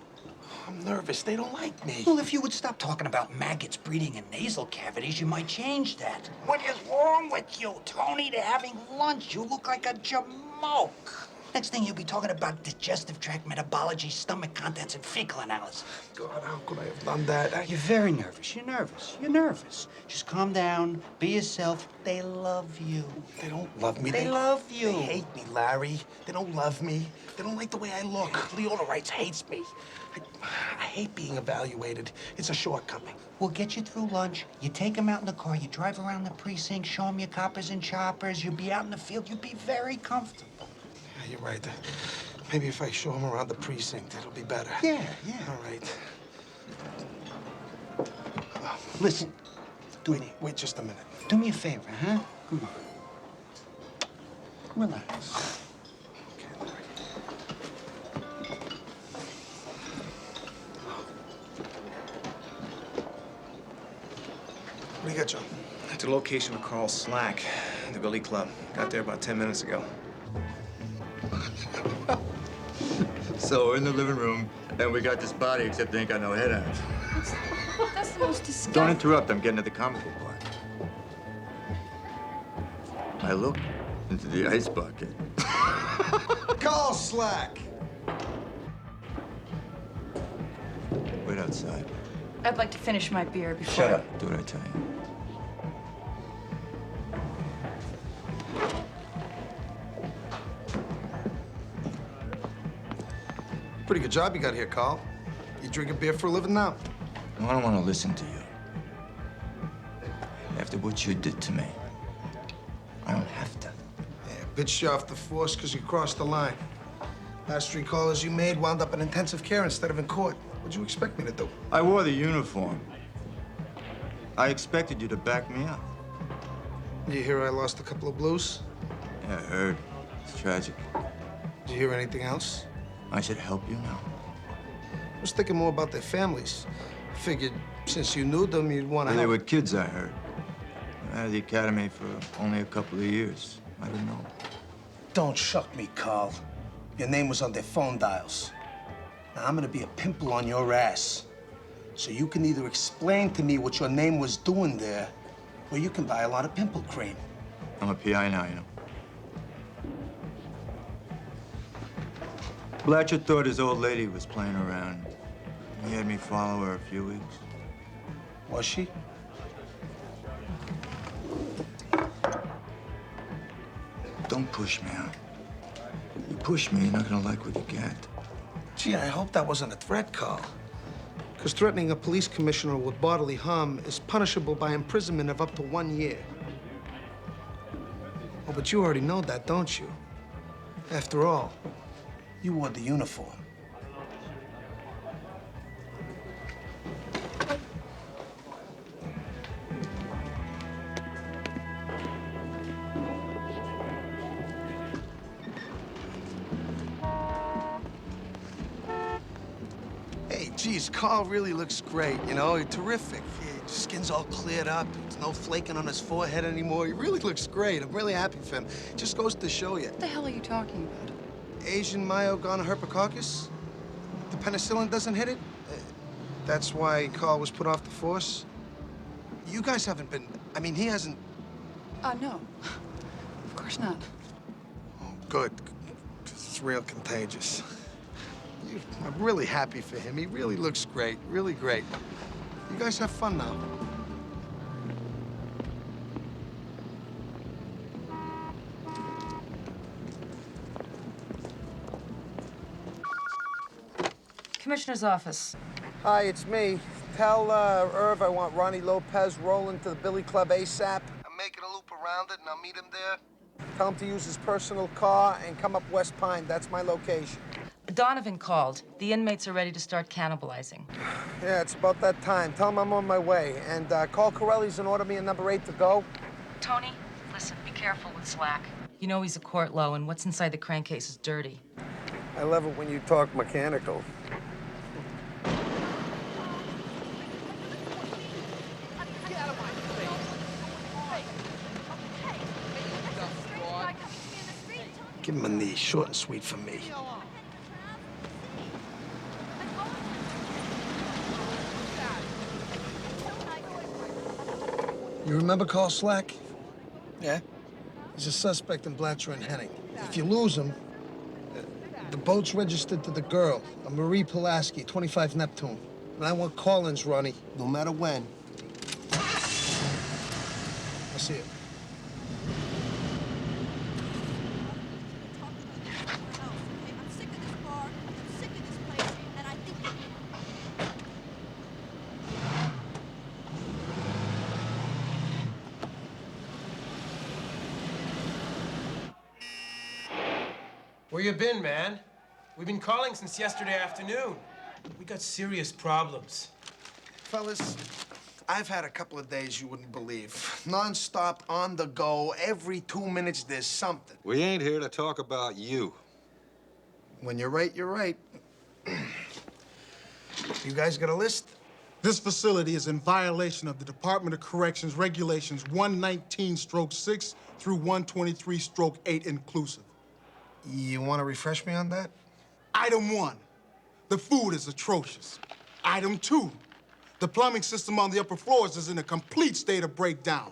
I'm nervous. They don't like me. Well, if you would stop talking about maggots breeding in nasal cavities, you might change that. What is wrong with you, Tony? They're having lunch. You look like a jamoke. Next thing you'll be talking about digestive tract metabology, stomach contents, and fecal analysis. God, how could I have done that? You're very nervous. You're nervous. You're nervous. Just calm down. Be yourself. They love you. They don't love me. They love you. They hate me, Larry. They don't love me. They don't like the way I look. Leona Wrights hates me. I hate being evaluated. It's a shortcoming. We'll get you through lunch. You take them out in the car. You drive around the precinct. Show them your coppers and choppers. You'll be out in the field. You'll be very comfortable. Yeah, you're right. Maybe if I show them around the precinct, it'll be better. Yeah. All right. Listen. Wait just a minute. Do me a favor, huh? Come on. Relax. What do you got, John? At the location of Carl Slack, the Billy Club. Got there about 10 minutes ago. So we're in the living room, and we got this body, except they ain't got no head on it. That's the most disgusting. Don't interrupt. I'm getting to the comical part. I look into the ice bucket. Carl Slack! Wait outside. I'd like to finish my beer before... Shut up. Do what I tell you. Pretty good job you got here, Carl. You drink a beer for a living now? I don't want to listen to you. After what you did to me, I don't have to. Yeah, bitched you off the force because you crossed the line. Last 3 callers you made wound up in intensive care instead of in court. What'd you expect me to do? I wore the uniform. I expected you to back me up. You hear I lost a couple of blues? Yeah, I heard. It's tragic. Did you hear anything else? I should help you now. I was thinking more about their families. Figured since you knew them, you'd want to They help. were kids, I heard. I had the academy for only a couple of years. I didn't know. Don't shuck me, Carl. Your name was on their phone dials. Now, I'm gonna be a pimple on your ass. So you can either explain to me what your name was doing there, or you can buy a lot of pimple cream. I'm a PI now, you know. Blatcher thought his old lady was playing around. He had me follow her a few weeks. Was she? Don't push me, huh? You push me, you're not gonna like what you get. Gee, I hope that wasn't a threat, Carl. Because threatening a police commissioner with bodily harm is punishable by imprisonment of up to 1 year. Oh, but you already know that, don't you? After all, you wore the uniform. Hey, geez, Carl really looks great, you know? Terrific. His skin's all cleared up. There's no flaking on his forehead anymore. He really looks great. I'm really happy for him. Just goes to show you. What the hell are you talking about? Asian myogonoherpecoccus? The penicillin doesn't hit it? That's why Carl was put off the force? You guys haven't been... I mean, he hasn't... No. Of course not. Oh, good. 'Cause it's real contagious. I'm really happy for him. He really looks great. Really great. You guys have fun now. Commissioner's office. Hi, it's me. Tell Irv I want Ronnie Lopez rolling to the Billy Club ASAP. I'm making a loop around it, and I'll meet him there. Tell him to use his personal car and come up West Pine. That's my location. Donovan called. The inmates are ready to start cannibalizing. Yeah, it's about that time. Tell him I'm on my way. And call Corelli's and order me a number 8 to go. Tony, listen, be careful with Slack. You know he's a court low, and what's inside the crankcase is dirty. I love it when you talk mechanical. Give him a knee, short and sweet for me. You remember Carl Slack? Yeah? He's a suspect in Blatcher and Henning. If you lose him, the boat's registered to the girl, a Marie Pulaski, 25 Neptune. And I want Collins, Ronnie, no matter when. I'll see you. Where you been, man? We've been calling since yesterday afternoon. We got serious problems. Fellas, I've had a couple of days you wouldn't believe. Non-stop, on the go, every 2 minutes there's something. We ain't here to talk about you. When you're right, you're right. You guys got a list? This facility is in violation of the Department of Corrections Regulations 119/6 through 123/8 inclusive. You want to refresh me on that? Item 1, the food is atrocious. Item 2, the plumbing system on the upper floors is in a complete state of breakdown.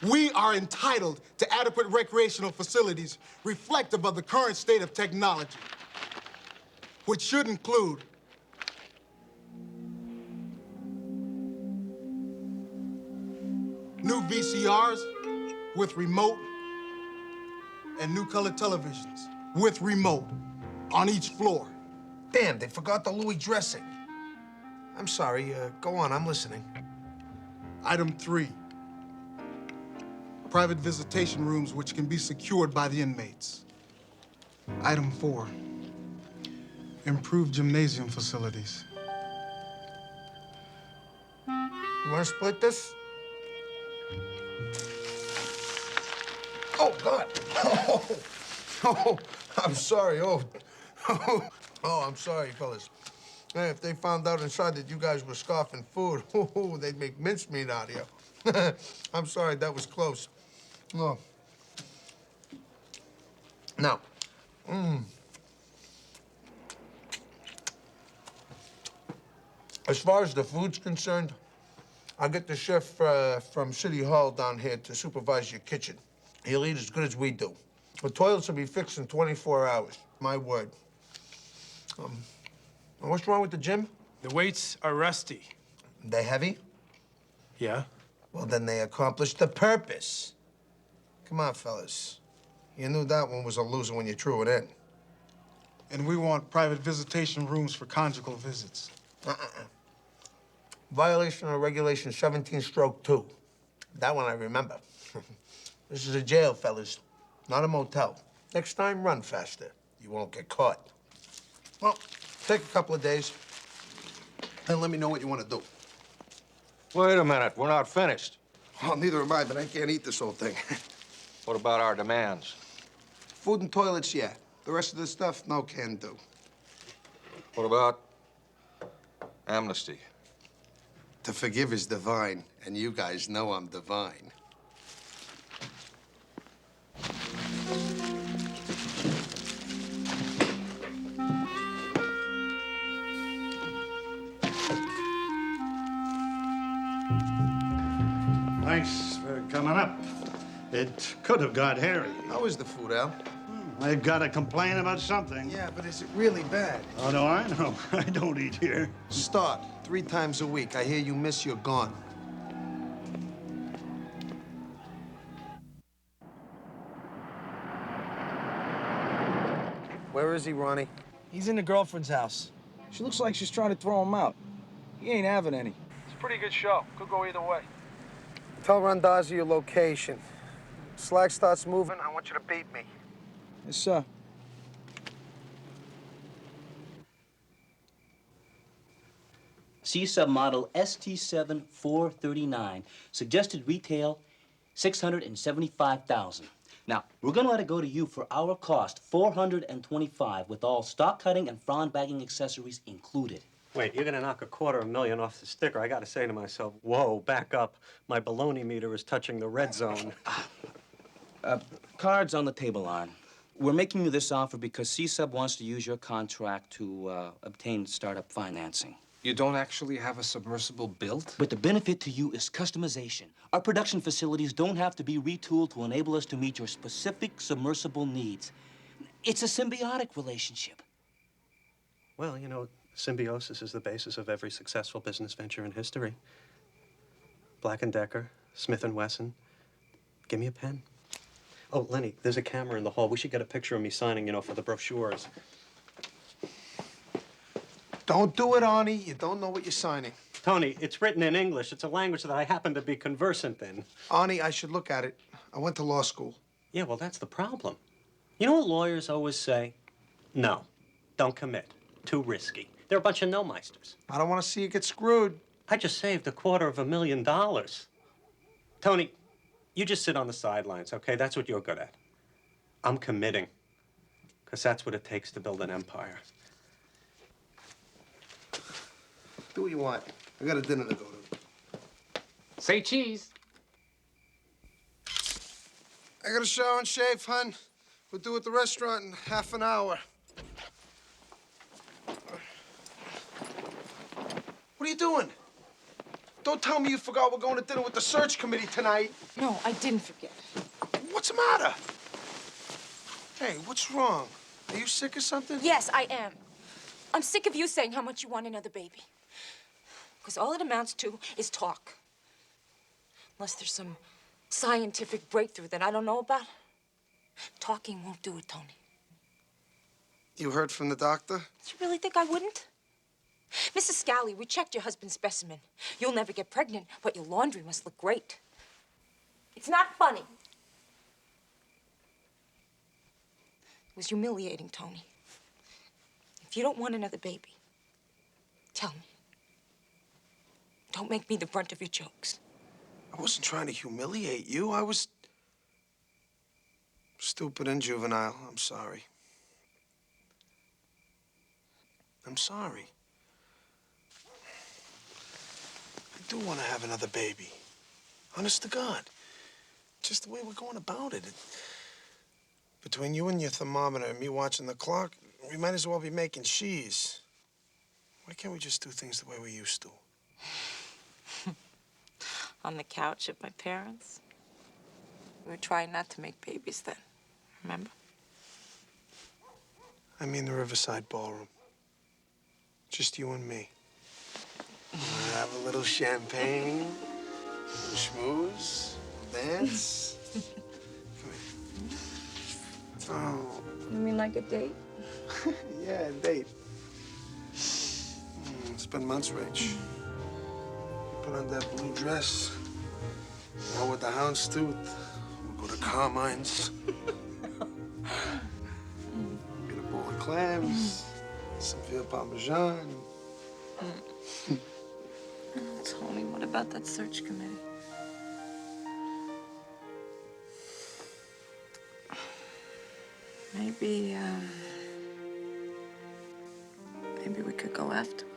We are entitled to adequate recreational facilities reflective of the current state of technology, which should include new VCRs with remote and new color televisions with remote on each floor. Damn, they forgot the Louis dressing. I'm sorry, go on, I'm listening. Item 3, private visitation rooms which can be secured by the inmates. Item 4, improved gymnasium facilities. You want to split this? Oh, God. Oh, I'm sorry. Oh, I'm sorry, fellas. Hey, if they found out inside that you guys were scoffing food, they'd make mincemeat out of you. I'm sorry, that was close. Oh. Now, as far as the food's concerned, I'll get the chef from City Hall down here to supervise your kitchen. He'll eat as good as we do. The toilets will be fixed in 24 hours. My word. What's wrong with the gym? The weights are rusty. They heavy? Yeah? Well, then they accomplished the purpose. Come on, fellas. You knew that one was a loser when you threw it in. And we want private visitation rooms for conjugal visits. Violation of Regulation 17-2. That one I remember. This is a jail, fellas, not a motel. Next time, run faster. You won't get caught. Well, take a couple of days, and let me know what you want to do. Wait a minute, we're not finished. Well, neither am I, but I can't eat this whole thing. What about our demands? Food and toilets, yeah. The rest of the stuff, no can do. What about amnesty? To forgive is divine, and you guys know I'm divine. Thanks for coming up. It could have got hairy. How is the food, Al? They've got to complain about something. Yeah, but is it really bad? Oh, no, I know. I don't eat here. Start 3 times a week. I hear you miss, you're gone. Where is he, Ronnie? He's in the girlfriend's house. She looks like she's trying to throw him out. He ain't having any. It's a pretty good show. Could go either way. Tell Randazzi your location. Slag starts moving, I want you to beat me. Yes, sir. C-sub model ST7-439. Suggested retail, $675,000. Now, we're gonna let it go to you for our cost, $425, with all stock cutting and frond bagging accessories included. Wait, you're gonna knock $250,000 off the sticker. I gotta say to myself, whoa, back up. My baloney meter is touching the red zone. Cards on the table, Arn. We're making you this offer because C-sub wants to use your contract to obtain startup financing. You don't actually have a submersible built? But the benefit to you is customization. Our production facilities don't have to be retooled to enable us to meet your specific submersible needs. It's a symbiotic relationship. Well, you know, symbiosis is the basis of every successful business venture in history. Black & Decker, Smith & Wesson. Give me a pen. Oh, Lenny, there's a camera in the hall. We should get a picture of me signing, you know, for the brochures. Don't do it, Arnie. You don't know what you're signing. Tony, it's written in English. It's a language that I happen to be conversant in. Arnie, I should look at it. I went to law school. Yeah, well, that's the problem. You know what lawyers always say? No, don't commit. Too risky. They're a bunch of no-meisters. I don't want to see you get screwed. I just saved $250,000. Tony, you just sit on the sidelines, okay? That's what you're good at. I'm committing, because that's what it takes to build an empire. Do what you want. I got a dinner to go to. Say cheese. I got a shower and shave, hun. We'll do it at the restaurant in half an hour. What are you doing? Don't tell me you forgot we're going to dinner with the search committee tonight. No, I didn't forget. What's the matter? Hey, what's wrong? Are you sick or something? Yes, I am. I'm sick of you saying how much you want another baby. Because all it amounts to is talk. Unless there's some scientific breakthrough that I don't know about. Talking won't do it, Tony. You heard from the doctor? You really think I wouldn't? Mrs. Scally, we checked your husband's specimen. You'll never get pregnant, but your laundry must look great. It's not funny. It was humiliating, Tony. If you don't want another baby, tell me. Don't make me the brunt of your jokes. I wasn't trying to humiliate you. I was stupid and juvenile. I'm sorry. I'm sorry. I do want to have another baby. Honest to God. Just the way we're going about it. Between you and your thermometer and me watching the clock, we might as well be making cheese. Why can't we just do things the way we used to? On the couch at my parents'. We were trying not to make babies then, remember? I mean the Riverside Ballroom. Just you and me. Wanna have a little champagne, a little schmooze, dance. Come here. Oh. You mean like a date? Yeah, a date. It's been months, Rach. Put on that blue dress. Now with the houndstooth, we'll go to Carmine's. Get a bowl of clams, some veal parmesan. Tony, what about that search committee? Maybe we could go afterwards.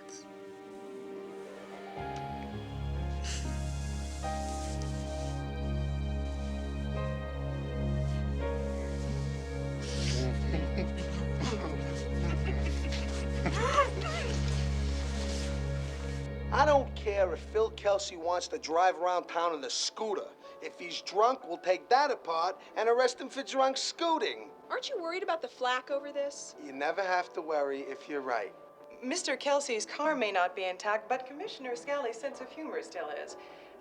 I don't care if Phil Kelsey wants to drive around town in a scooter. If he's drunk, we'll take that apart and arrest him for drunk scooting. Aren't you worried about the flack over this? You never have to worry if you're right. Mr. Kelsey's car may not be intact, but Commissioner Scally's sense of humor still is.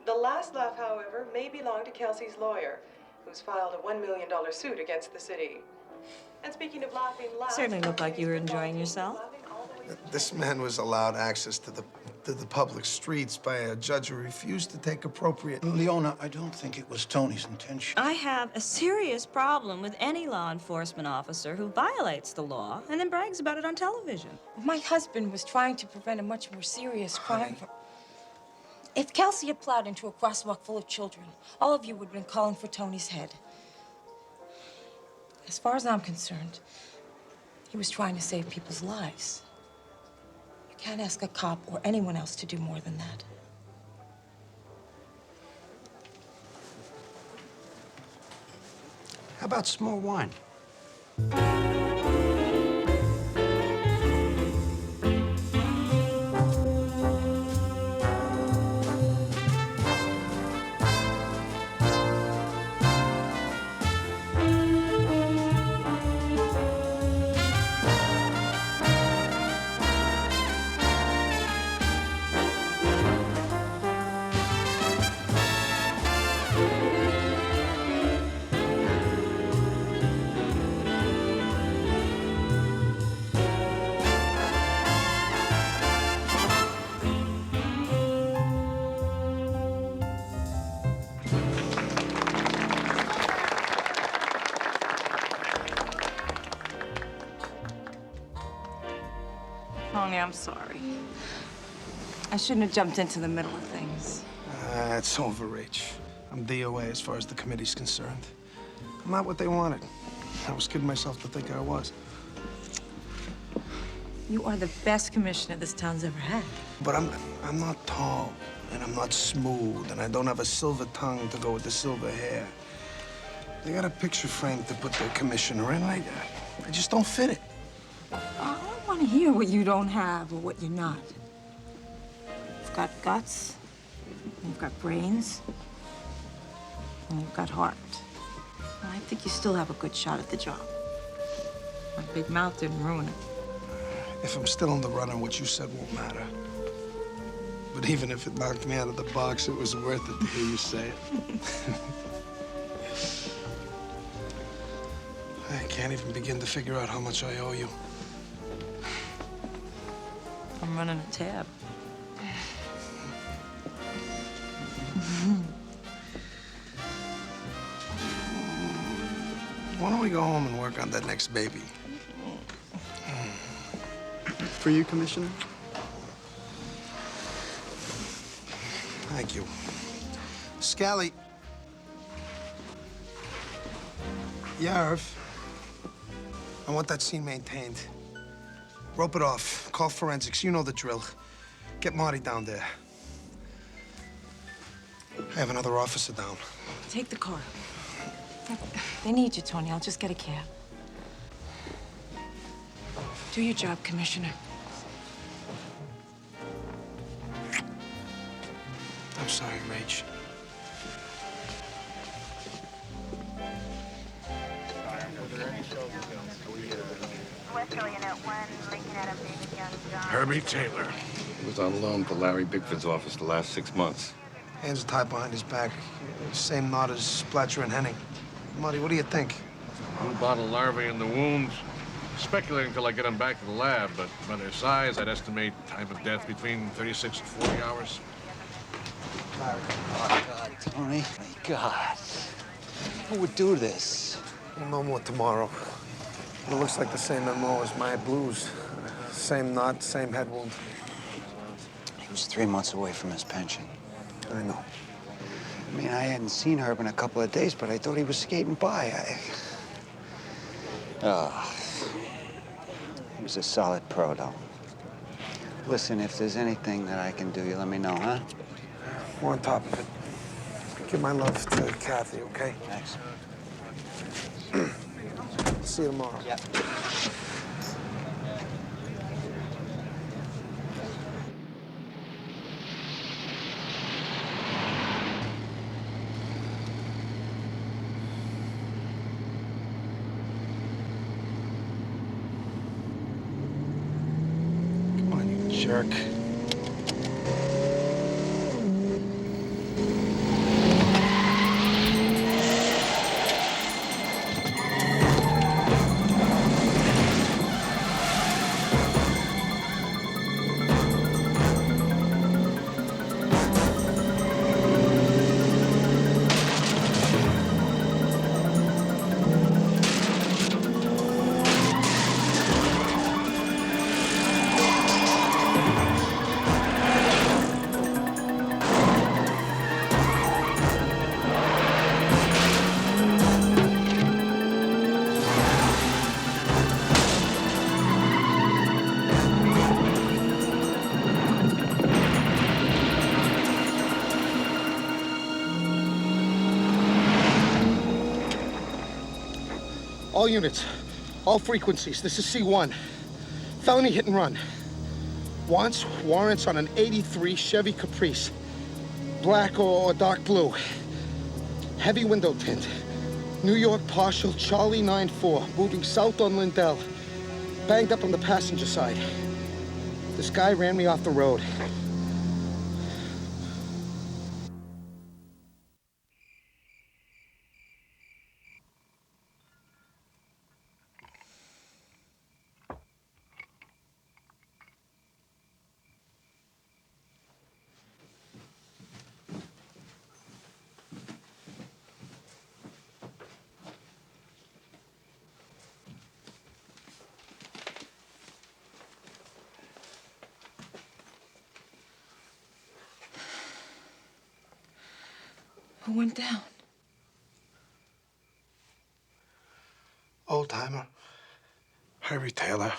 The last laugh, however, may belong to Kelsey's lawyer, who's filed a $1 million suit against the city. And speaking of laughing laughs... Certainly looked like you were enjoying yourself. This man was allowed access to the public streets by a judge who refused to take appropriate... Leona, I don't think it was Tony's intention. I have a serious problem with any law enforcement officer who violates the law and then brags about it on television. My husband was trying to prevent a much more serious crime. If Kelsey had plowed into a crosswalk full of children, all of you would have been calling for Tony's head. As far as I'm concerned, he was trying to save people's lives. You can't ask a cop or anyone else to do more than that. How about some more wine? Tony, I'm sorry. I shouldn't have jumped into the middle of things. It's over, Rach. I'm DOA as far as the committee's concerned. I'm not what they wanted. I was kidding myself to think I was. You are the best commissioner this town's ever had. But I'm not tall, and I'm not smooth, and I don't have a silver tongue to go with the silver hair. They got a picture frame to put the commissioner in. I just don't fit it. I don't want to hear what you don't have or what you're not. You've got guts, and you've got brains, and you've got heart. And I think you still have a good shot at the job. My big mouth didn't ruin it. If I'm still in the running, what you said won't matter. But even if it knocked me out of the box, it was worth it to hear you say it. I can't even begin to figure out how much I owe you. I'm running a tab. Why don't we go home and work on that next baby? For you, Commissioner? Thank you. Scally. Yarv. I want that scene maintained. Rope it off. Call forensics. You know the drill. Get Marty down there. I have another officer down. Take the car. They need you, Tony. I'll just get a cab. Do your job, Commissioner. I'm sorry, Rach. Herbie Taylor. He was on loan to Larry Bigford's office the last 6 months. Hands tied behind his back. Same knot as Splatcher and Henning. Marty, what do you think? Blue bottle larvae in the wounds. Speculating until I get them back to the lab, but by their size, I'd estimate time of death between 36 and 40 hours. Oh, God, Tony. My God. Who would do this? We'll know more tomorrow. It looks like the same MO as my blues. Same knot, same head wound. He was 3 months away from his pension. I know. I mean, I hadn't seen Herb in a couple of days, but I thought he was skating by. He was a solid pro, though. Listen, if there's anything that I can do, you let me know, huh? We're on top of it. Give my love to Kathy, okay? Thanks. See you tomorrow. Yep. Come on, you jerk. All units, all frequencies. This is C1. Felony hit and run. Wants warrants on an 83 Chevy Caprice. Black or dark blue. Heavy window tint. New York partial Charlie 94, moving south on Lindell. Banged up on the passenger side. This guy ran me off the road. Who went down? Old timer. Harry Taylor.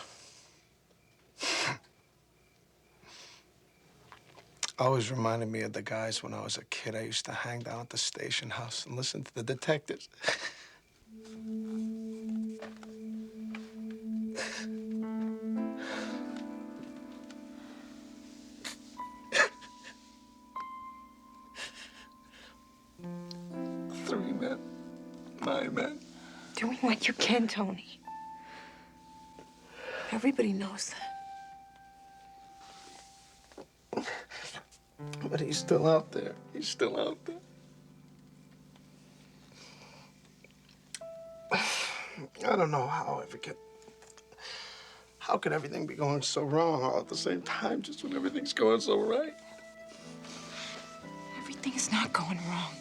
Always reminded me of the guys when I was a kid. I used to hang down at the station house and listen to the detectives. Three men, 9 men. Doing what you can, Tony. Everybody knows that. But he's still out there. He's still out there. I don't know how I forget. How could everything be going so wrong all at the same time, just when everything's going so right? Everything is not going wrong.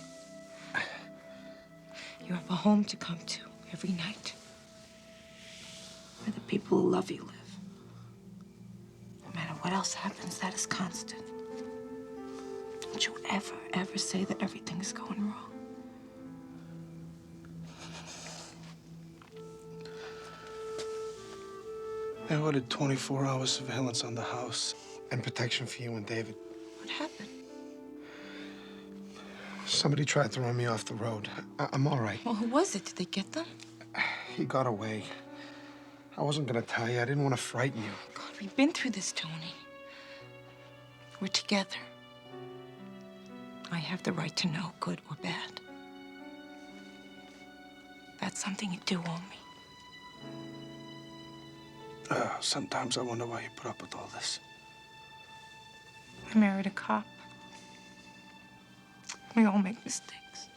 You have a home to come to every night, where the people who love you live. No matter what else happens, that is constant. Don't you ever say that everything is going wrong. I ordered 24-hour surveillance on the house and protection for you and David. What happened? Somebody tried to run me off the road. I'm all right. Well, who was it? Did they get them? He got away. I wasn't gonna tell you. I didn't want to frighten you. God, we've been through this, Tony. We're together. I have the right to know, good or bad. That's something you do owe me. Sometimes I wonder why you put up with all this. I married a cop. We all make mistakes.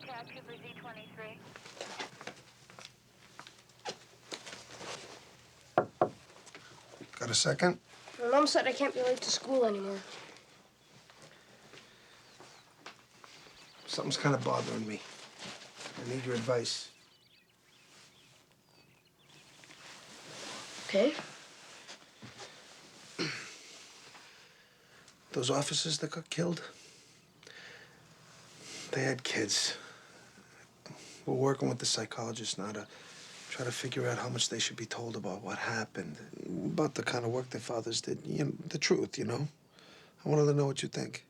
taxi for Z23. Got a second? My mom said I can't be late to school anymore. Something's kind of bothering me. I need your advice. Okay. Those officers that got killed, they had kids. We're working with the psychologist now to try to figure out how much they should be told about what happened, about the kind of work their fathers did, you know, the truth, you know? I wanted to know what you think.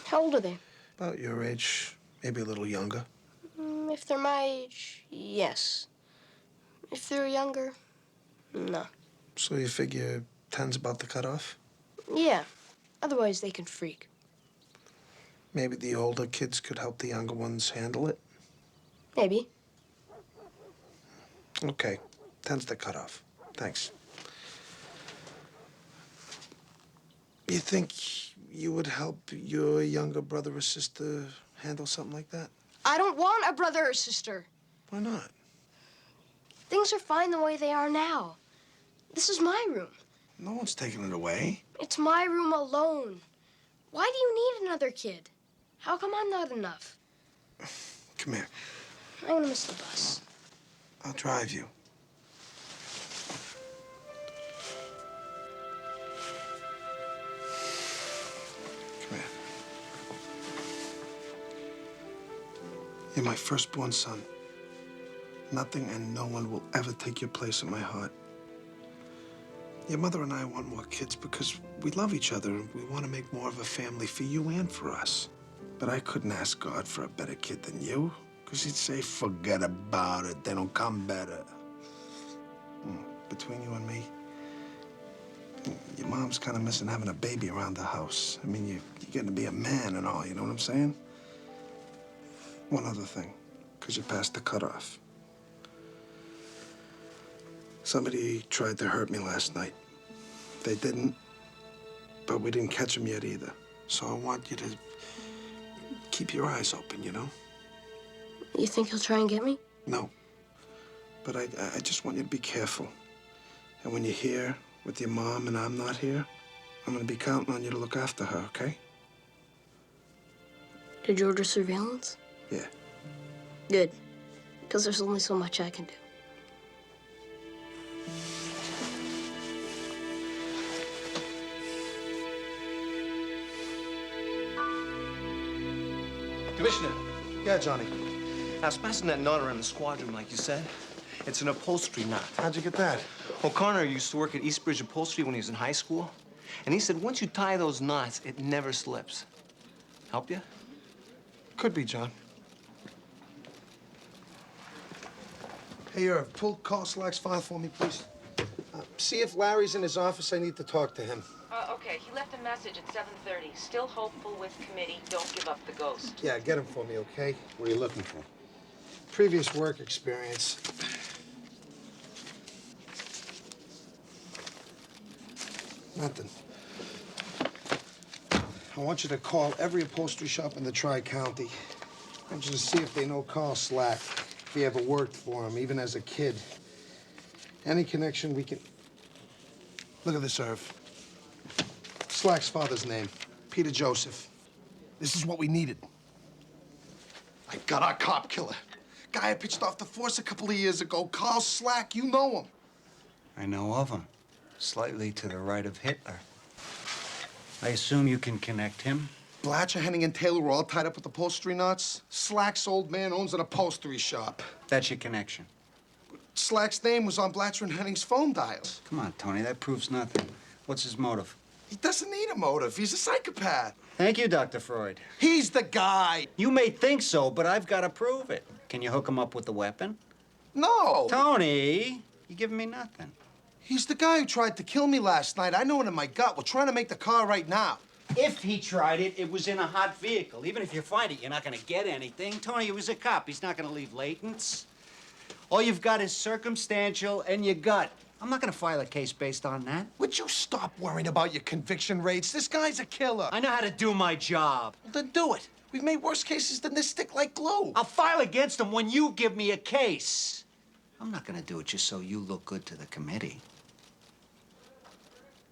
How old are they? About your age, maybe a little younger. If they're my age, yes. If they're younger, no. So you figure 10's about the cutoff? Yeah. Otherwise, they can freak. Maybe the older kids could help the younger ones handle it? Maybe. Okay. 10's the cutoff. Thanks. You think you would help your younger brother or sister handle something like that? I don't want a brother or sister. Why not? Things are fine the way they are now. This is my room. No one's taking it away. It's my room alone. Why do you need another kid? How come I'm not enough? Come here. I'm gonna miss the bus. I'll drive you. Come here. You're my firstborn son. Nothing and no one will ever take your place in my heart. Your mother and I want more kids because we love each other and we want to make more of a family for you and for us. But I couldn't ask God for a better kid than you, because he'd say, forget about it, they don't come better. Between you and me, your mom's kind of missing having a baby around the house. I mean, you're getting to be a man and all, you know what I'm saying? One other thing, because you passed the cutoff. Somebody tried to hurt me last night. They didn't, but we didn't catch them yet either. So I want you to keep your eyes open, you know? You think he'll try and get me? No. But I just want you to be careful. And when you're here with your mom and I'm not here, I'm gonna be counting on you to look after her, okay? Did you order surveillance? Yeah. Good. Because there's only so much I can do. Commissioner. Yeah, Johnny. I was passing that knot around the squad room like you said. It's an upholstery knot. How'd you get that? O'Connor used to work at Eastbridge Upholstery when he was in high school. And he said once you tie those knots, it never slips. Help you? Could be, John. Hey, Irv, pull Carl Slack's file for me, please. See if Larry's in his office. I need to talk to him. Okay, he left a message at 7:30. Still hopeful with committee. Don't give up the ghost. Yeah, get him for me, okay? What are you looking for? Previous work experience. Nothing. I want you to call every upholstery shop in the Tri-County. I want you to see if they know Carl Slack, if he ever worked for him, even as a kid. Any connection we can... Look at this, Irv. Slack's father's name, Peter Joseph. This is what we needed. I got our cop killer. Guy I pitched off the force a couple of years ago, Carl Slack. You know him. I know of him. Slightly to the right of Hitler. I assume you can connect him? Blatcher, Henning, and Taylor were all tied up with upholstery knots. Slack's old man owns an upholstery shop. That's your connection. Slack's name was on Blatcher and Henning's phone dials. Come on, Tony, that proves nothing. What's his motive? He doesn't need a motive. He's a psychopath. Thank you, Dr. Freud. He's the guy. You may think so, but I've got to prove it. Can you hook him up with the weapon? No. Tony, you're giving me nothing. He's the guy who tried to kill me last night. I know it in my gut. We're trying to make the car right now. If he tried it, it was in a hot vehicle. Even if you find it, you're not going to get anything. Tony, he was a cop. He's not going to leave latents. All you've got is circumstantial and your gut. I'm not going to file a case based on that. Would you stop worrying about your conviction rates? This guy's a killer. I know how to do my job. Well, then do it. We've made worse cases than this stick like glue. I'll file against them when you give me a case. I'm not gonna do it just so you look good to the committee.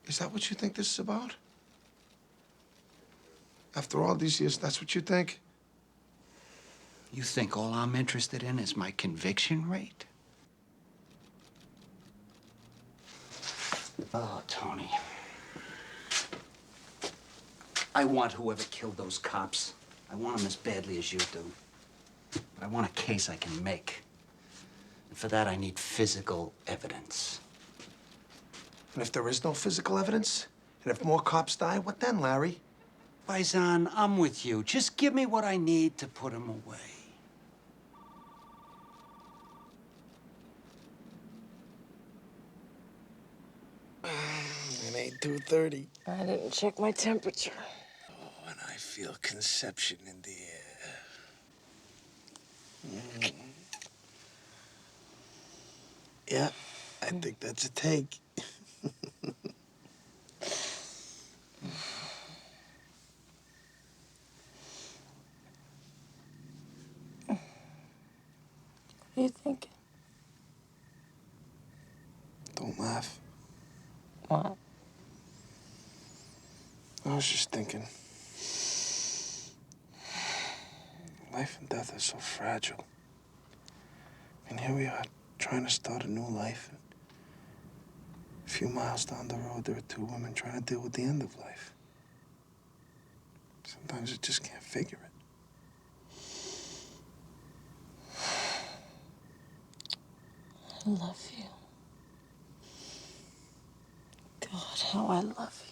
Is that what you think this is about? After all these years, that's what you think? You think all I'm interested in is my conviction rate? Oh, Tony. I want whoever killed those cops. I want them as badly as you do. But I want a case I can make. And for that, I need physical evidence. And if there is no physical evidence, and if more cops die, what then, Larry? Paisan, I'm with you. Just give me what I need to put him away. It ain't 2:30. I didn't check my temperature. Oh, and I feel conception in the air. Yeah, I think that's a take. What are you thinking? Don't laugh. What? I was just thinking. Life and death are so fragile. And here we are, trying to start a new life. A few miles down the road, there are two women trying to deal with the end of life. Sometimes you just can't figure it. I love you. God, how I love you.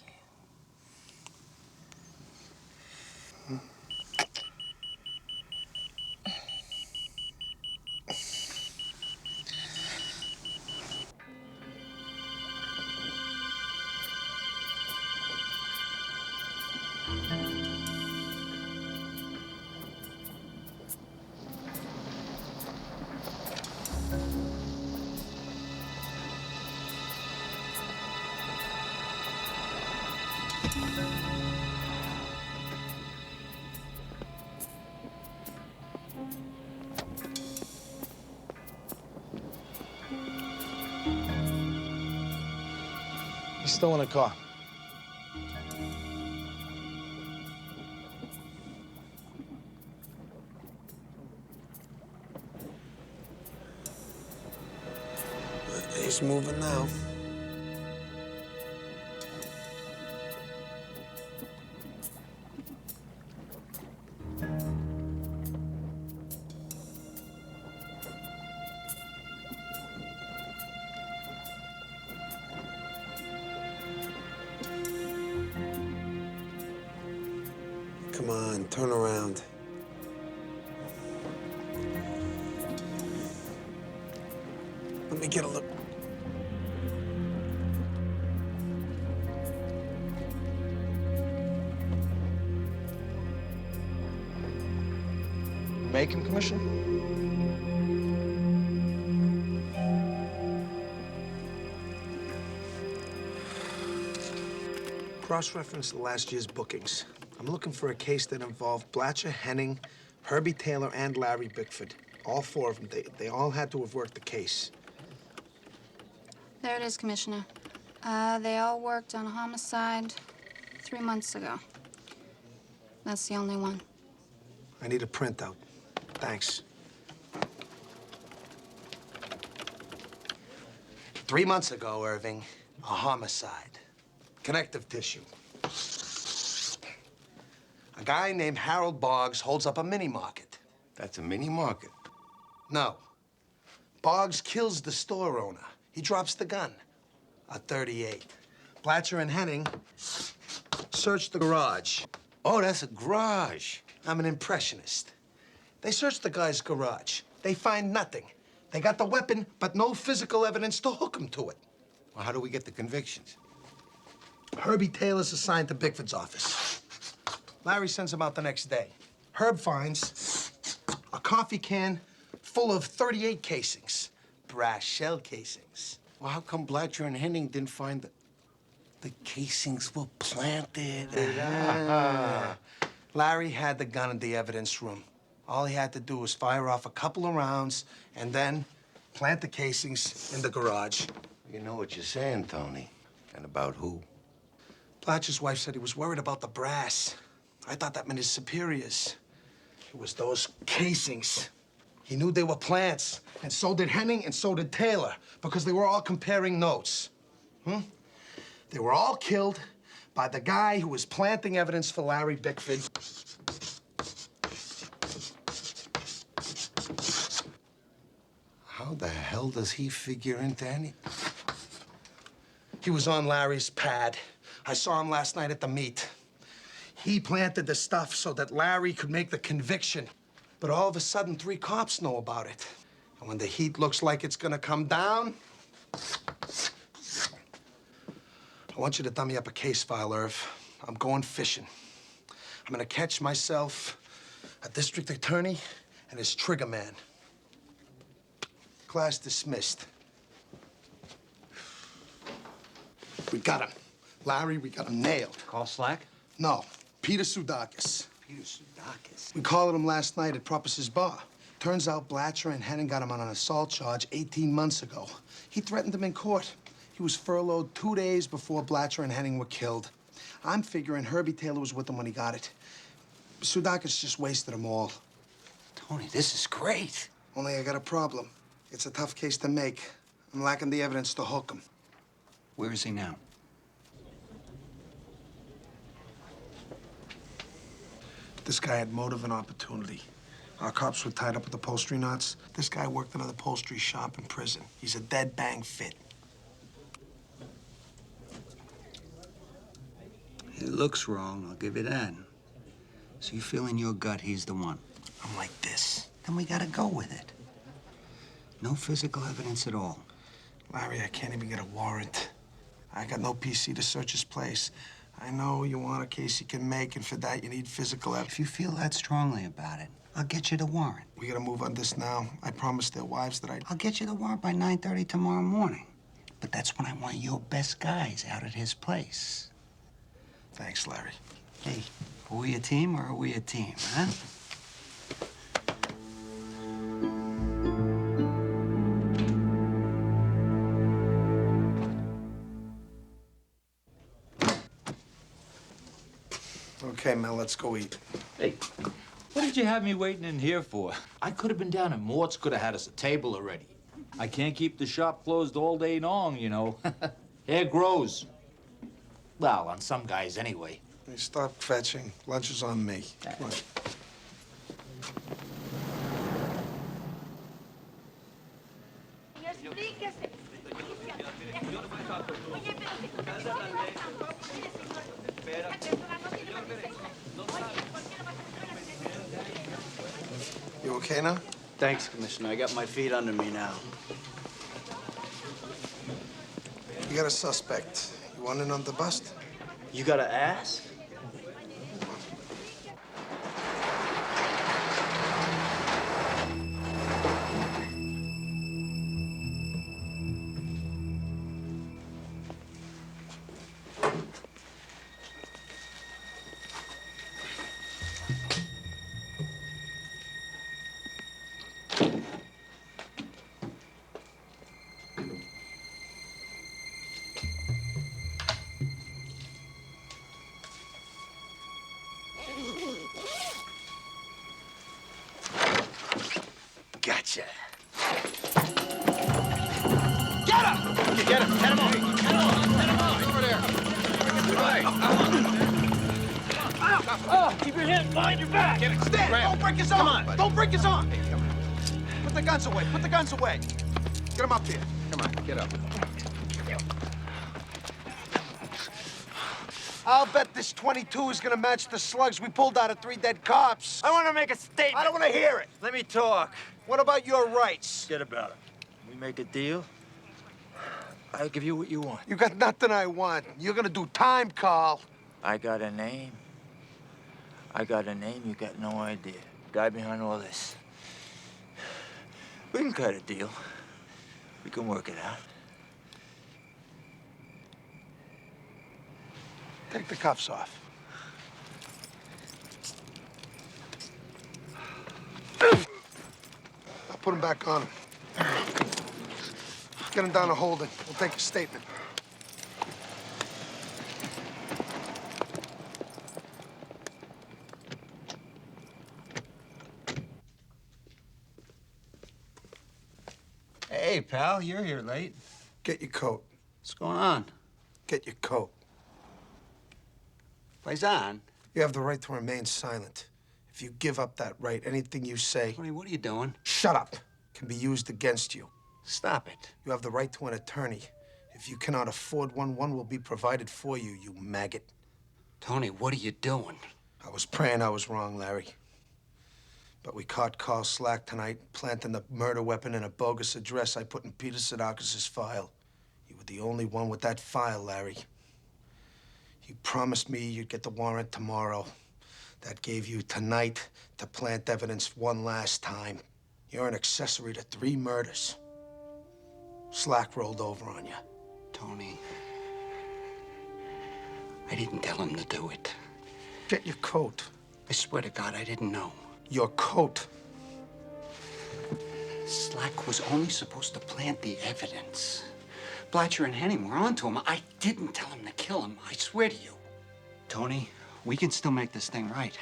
He's still in the car. He's moving now. Come on, turn around. Let me get a look. Make him, Commissioner? Cross-reference the last year's bookings. I'm looking for a case that involved Blatcher, Henning, Herbie Taylor, and Larry Bickford. All four of them. They all had to have worked the case. There it is, Commissioner. They all worked on a homicide 3 months ago. That's the only one. I need a printout. Thanks. 3 months ago, Irving, a homicide. Connective tissue. A guy named Harold Boggs holds up a mini-market. That's a mini market. No. Boggs kills the store owner. He drops the gun. A .38. Blatcher and Henning search the garage. Oh, that's a garage. I'm an impressionist. They search the guy's garage. They find nothing. They got the weapon, but no physical evidence to hook him to it. Well, how do we get the convictions? Herbie Taylor's assigned to Bickford's office. Larry sends him out the next day. Herb finds a coffee can full of .38 casings, brass shell casings. Well, how come Blatcher and Henning didn't find the casings were planted? Larry had the gun in the evidence room. All he had to do was fire off a couple of rounds and then plant the casings in the garage. You know what you're saying, Tony. And about who? Blatcher's wife said he was worried about the brass. I thought that meant his superiors. It was those casings. He knew they were plants, and so did Henning, and so did Taylor, because they were all comparing notes. They were all killed by the guy who was planting evidence for Larry Bickford. How the hell does he figure into any... He was on Larry's pad. I saw him last night at the meet. He planted the stuff so that Larry could make the conviction. But all of a sudden, 3 cops know about it. And when the heat looks like it's gonna come down, I want you to dummy up a case file, Irv. I'm going fishing. I'm gonna catch myself a district attorney and his trigger man. Class dismissed. We got him. Larry, we got him nailed. Call Slack? No, Peter Soudakis. Peter Soudakis? We called him last night at Propus's bar. Turns out Blatcher and Henning got him on an assault charge 18 months ago. He threatened them in court. He was furloughed 2 days before Blatcher and Henning were killed. I'm figuring Herbie Taylor was with him when he got it. Soudakis just wasted them all. Tony, this is great. Only I got a problem. It's a tough case to make. I'm lacking the evidence to hook him. Where is he now? This guy had motive and opportunity. Our cops were tied up with upholstery knots. This guy worked in an upholstery shop in prison. He's a dead bang fit. It looks wrong, I'll give you that. So you feel in your gut he's the one? I'm like this. Then we gotta go with it. No physical evidence at all. Larry, I can't even get a warrant. I got no PC to search his place. I know you want a case you can make, and for that you need physical evidence. If you feel that strongly about it, I'll get you the warrant. We gotta move on this now. I promised their wives that I'll get you the warrant by 9:30 tomorrow morning. But that's when I want your best guys out at his place. Thanks, Larry. Hey, are we a team or are we a team, huh? Okay, Mel, let's go eat. Hey, what did you have me waiting in here for? I could have been down at Mort's, could have had us a table already. I can't keep the shop closed all day long, you know. Hair grows. Well, on some guys anyway. Hey, stop fetching. Lunch is on me. Come on. You okay now? Thanks, Commissioner. I got my feet under me now. You got a suspect. You want in on the bust? You gotta ask? Gotcha. Get him! Get him! Get him on! Get him on! Get him on! Over there! Oh, keep your hands behind your back. Get it! Stand! Don't break his arm! Come on! Don't break his arm! Hey, come on. Put the guns away! Put the guns away! Get him up here. Come on, get up. I'll bet this 22 is gonna match the slugs we pulled out of 3 dead cops. I want to make a statement. I don't want to hear it. Let me talk. What about your rights? Forget about it. We make a deal. I'll give you what you want. You got nothing I want. You're gonna do time, Carl. I got a name. I got a name you got no idea. Guy behind all this. We can cut a deal. We can work it out. Take the cuffs off. put him back on him. Get him down to holding. We'll take a statement. Hey, pal, you're here late. Get your coat. What's going on? Get your coat. Paisan. You have the right to remain silent. If you give up that right, anything you say... Tony, what are you doing? Shut up! ...can be used against you. Stop it. You have the right to an attorney. If you cannot afford one will be provided for you, you maggot. Tony, what are you doing? I was praying I was wrong, Larry. But we caught Carl Slack tonight, planting the murder weapon in a bogus address I put in Peter Sedakis' file. You were the only one with that file, Larry. You promised me you'd get the warrant tomorrow. That gave you tonight to plant evidence one last time. You're an accessory to 3 murders. Slack rolled over on you. Tony, I didn't tell him to do it. Get your coat. I swear to God, I didn't know. Your coat. Slack was only supposed to plant the evidence. Blatcher and Henning were onto him. I didn't tell him to kill him. I swear to you. Tony, we can still make this thing right.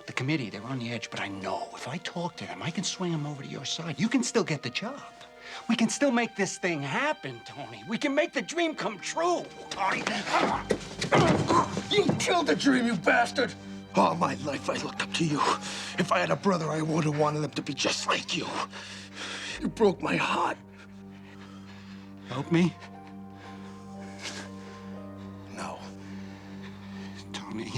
The committee, they're on the edge, but I know if I talk to them, I can swing them over to your side. You can still get the job. We can still make this thing happen, Tony. We can make the dream come true, Tony. You killed the dream, you bastard! All my life I looked up to you. If I had a brother, I would have wanted him to be just like you. You broke my heart. Help me? No. Tony.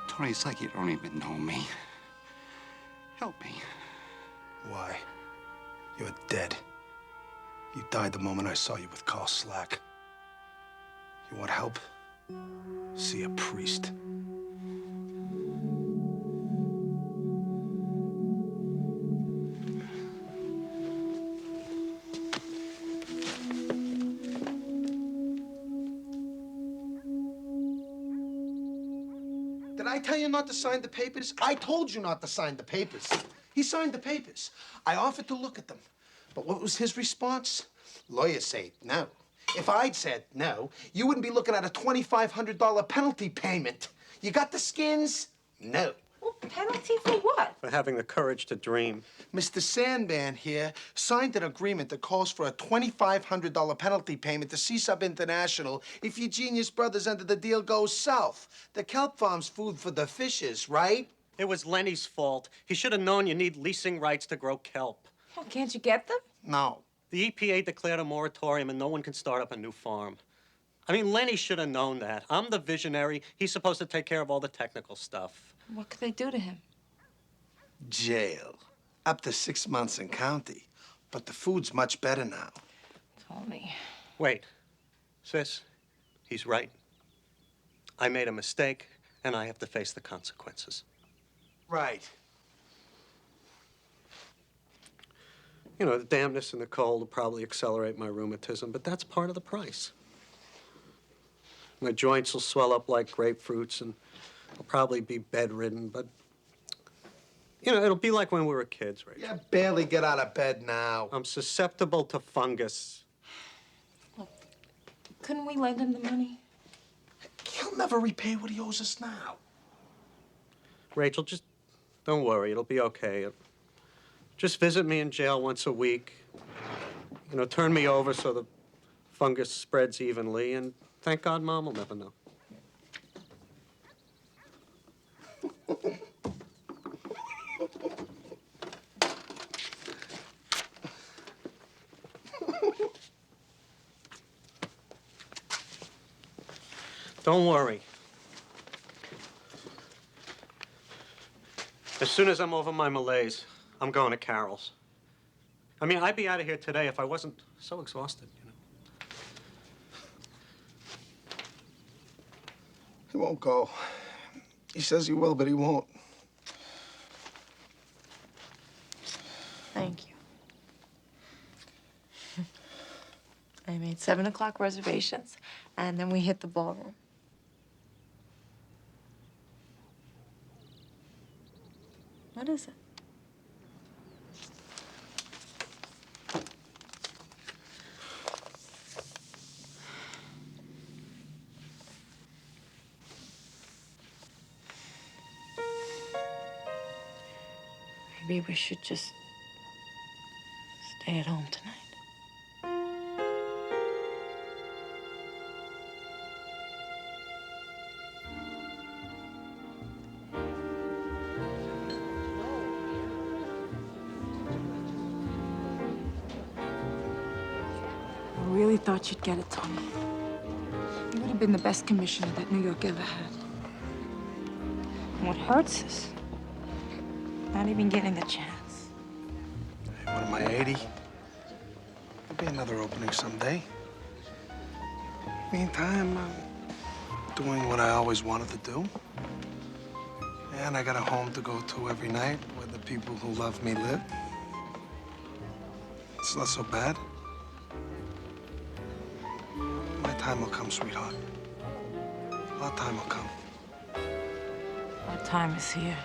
Tony, it's like you don't even know me. Help me. Why? You're dead. You died the moment I saw you with Carl Slack. You want help? See a priest. Did I tell you not to sign the papers? I told you not to sign the papers. He signed the papers. I offered to look at them. But what was his response? Lawyers say no. If I'd said no, you wouldn't be looking at a $2,500 penalty payment. You got the skins? No. Well, penalty for what? For having the courage to dream. Mr. Sandman here signed an agreement that calls for a $2,500 penalty payment to C-Sub International if your genius brother's end of the deal goes south. The kelp farm's food for the fishes, right? It was Lenny's fault. He should have known you need leasing rights to grow kelp. Well, can't you get them? No. The EPA declared a moratorium and no one can start up a new farm. I mean, Lenny should have known that. I'm the visionary. He's supposed to take care of all the technical stuff. What could they do to him? Jail. Up to 6 months in county. But the food's much better now. Tony. Wait. Sis, he's right. I made a mistake, and I have to face the consequences. Right. You know, the dampness and the cold will probably accelerate my rheumatism, but that's part of the price. My joints will swell up like grapefruits, and I'll probably be bedridden, but, you know, it'll be like when we were kids, Rachel. You barely get out of bed now. I'm susceptible to fungus. Look, couldn't we lend him the money? He'll never repay what he owes us now. Rachel, just don't worry. It'll be okay. Just visit me in jail once a week. You know, turn me over so the fungus spreads evenly, and thank God Mom will never know. Don't worry. As soon as I'm over my malaise, I'm going to Carol's. I mean, I'd be out of here today if I wasn't so exhausted, you know. He won't go. He says he will, but he won't. Thank you. I made 7 o'clock reservations, and then we hit the ballroom. What is it? Maybe we should just stay at home tonight. I really thought you'd get it, Tony. You would have been the best commissioner that New York ever had. And what hurts is not even getting the chance. Hey, what am I, 80? There'll be another opening someday. Meantime, I'm doing what I always wanted to do. And I got a home to go to every night where the people who love me live. It's not so bad. My time will come, sweetheart. Our time will come. Our time is here.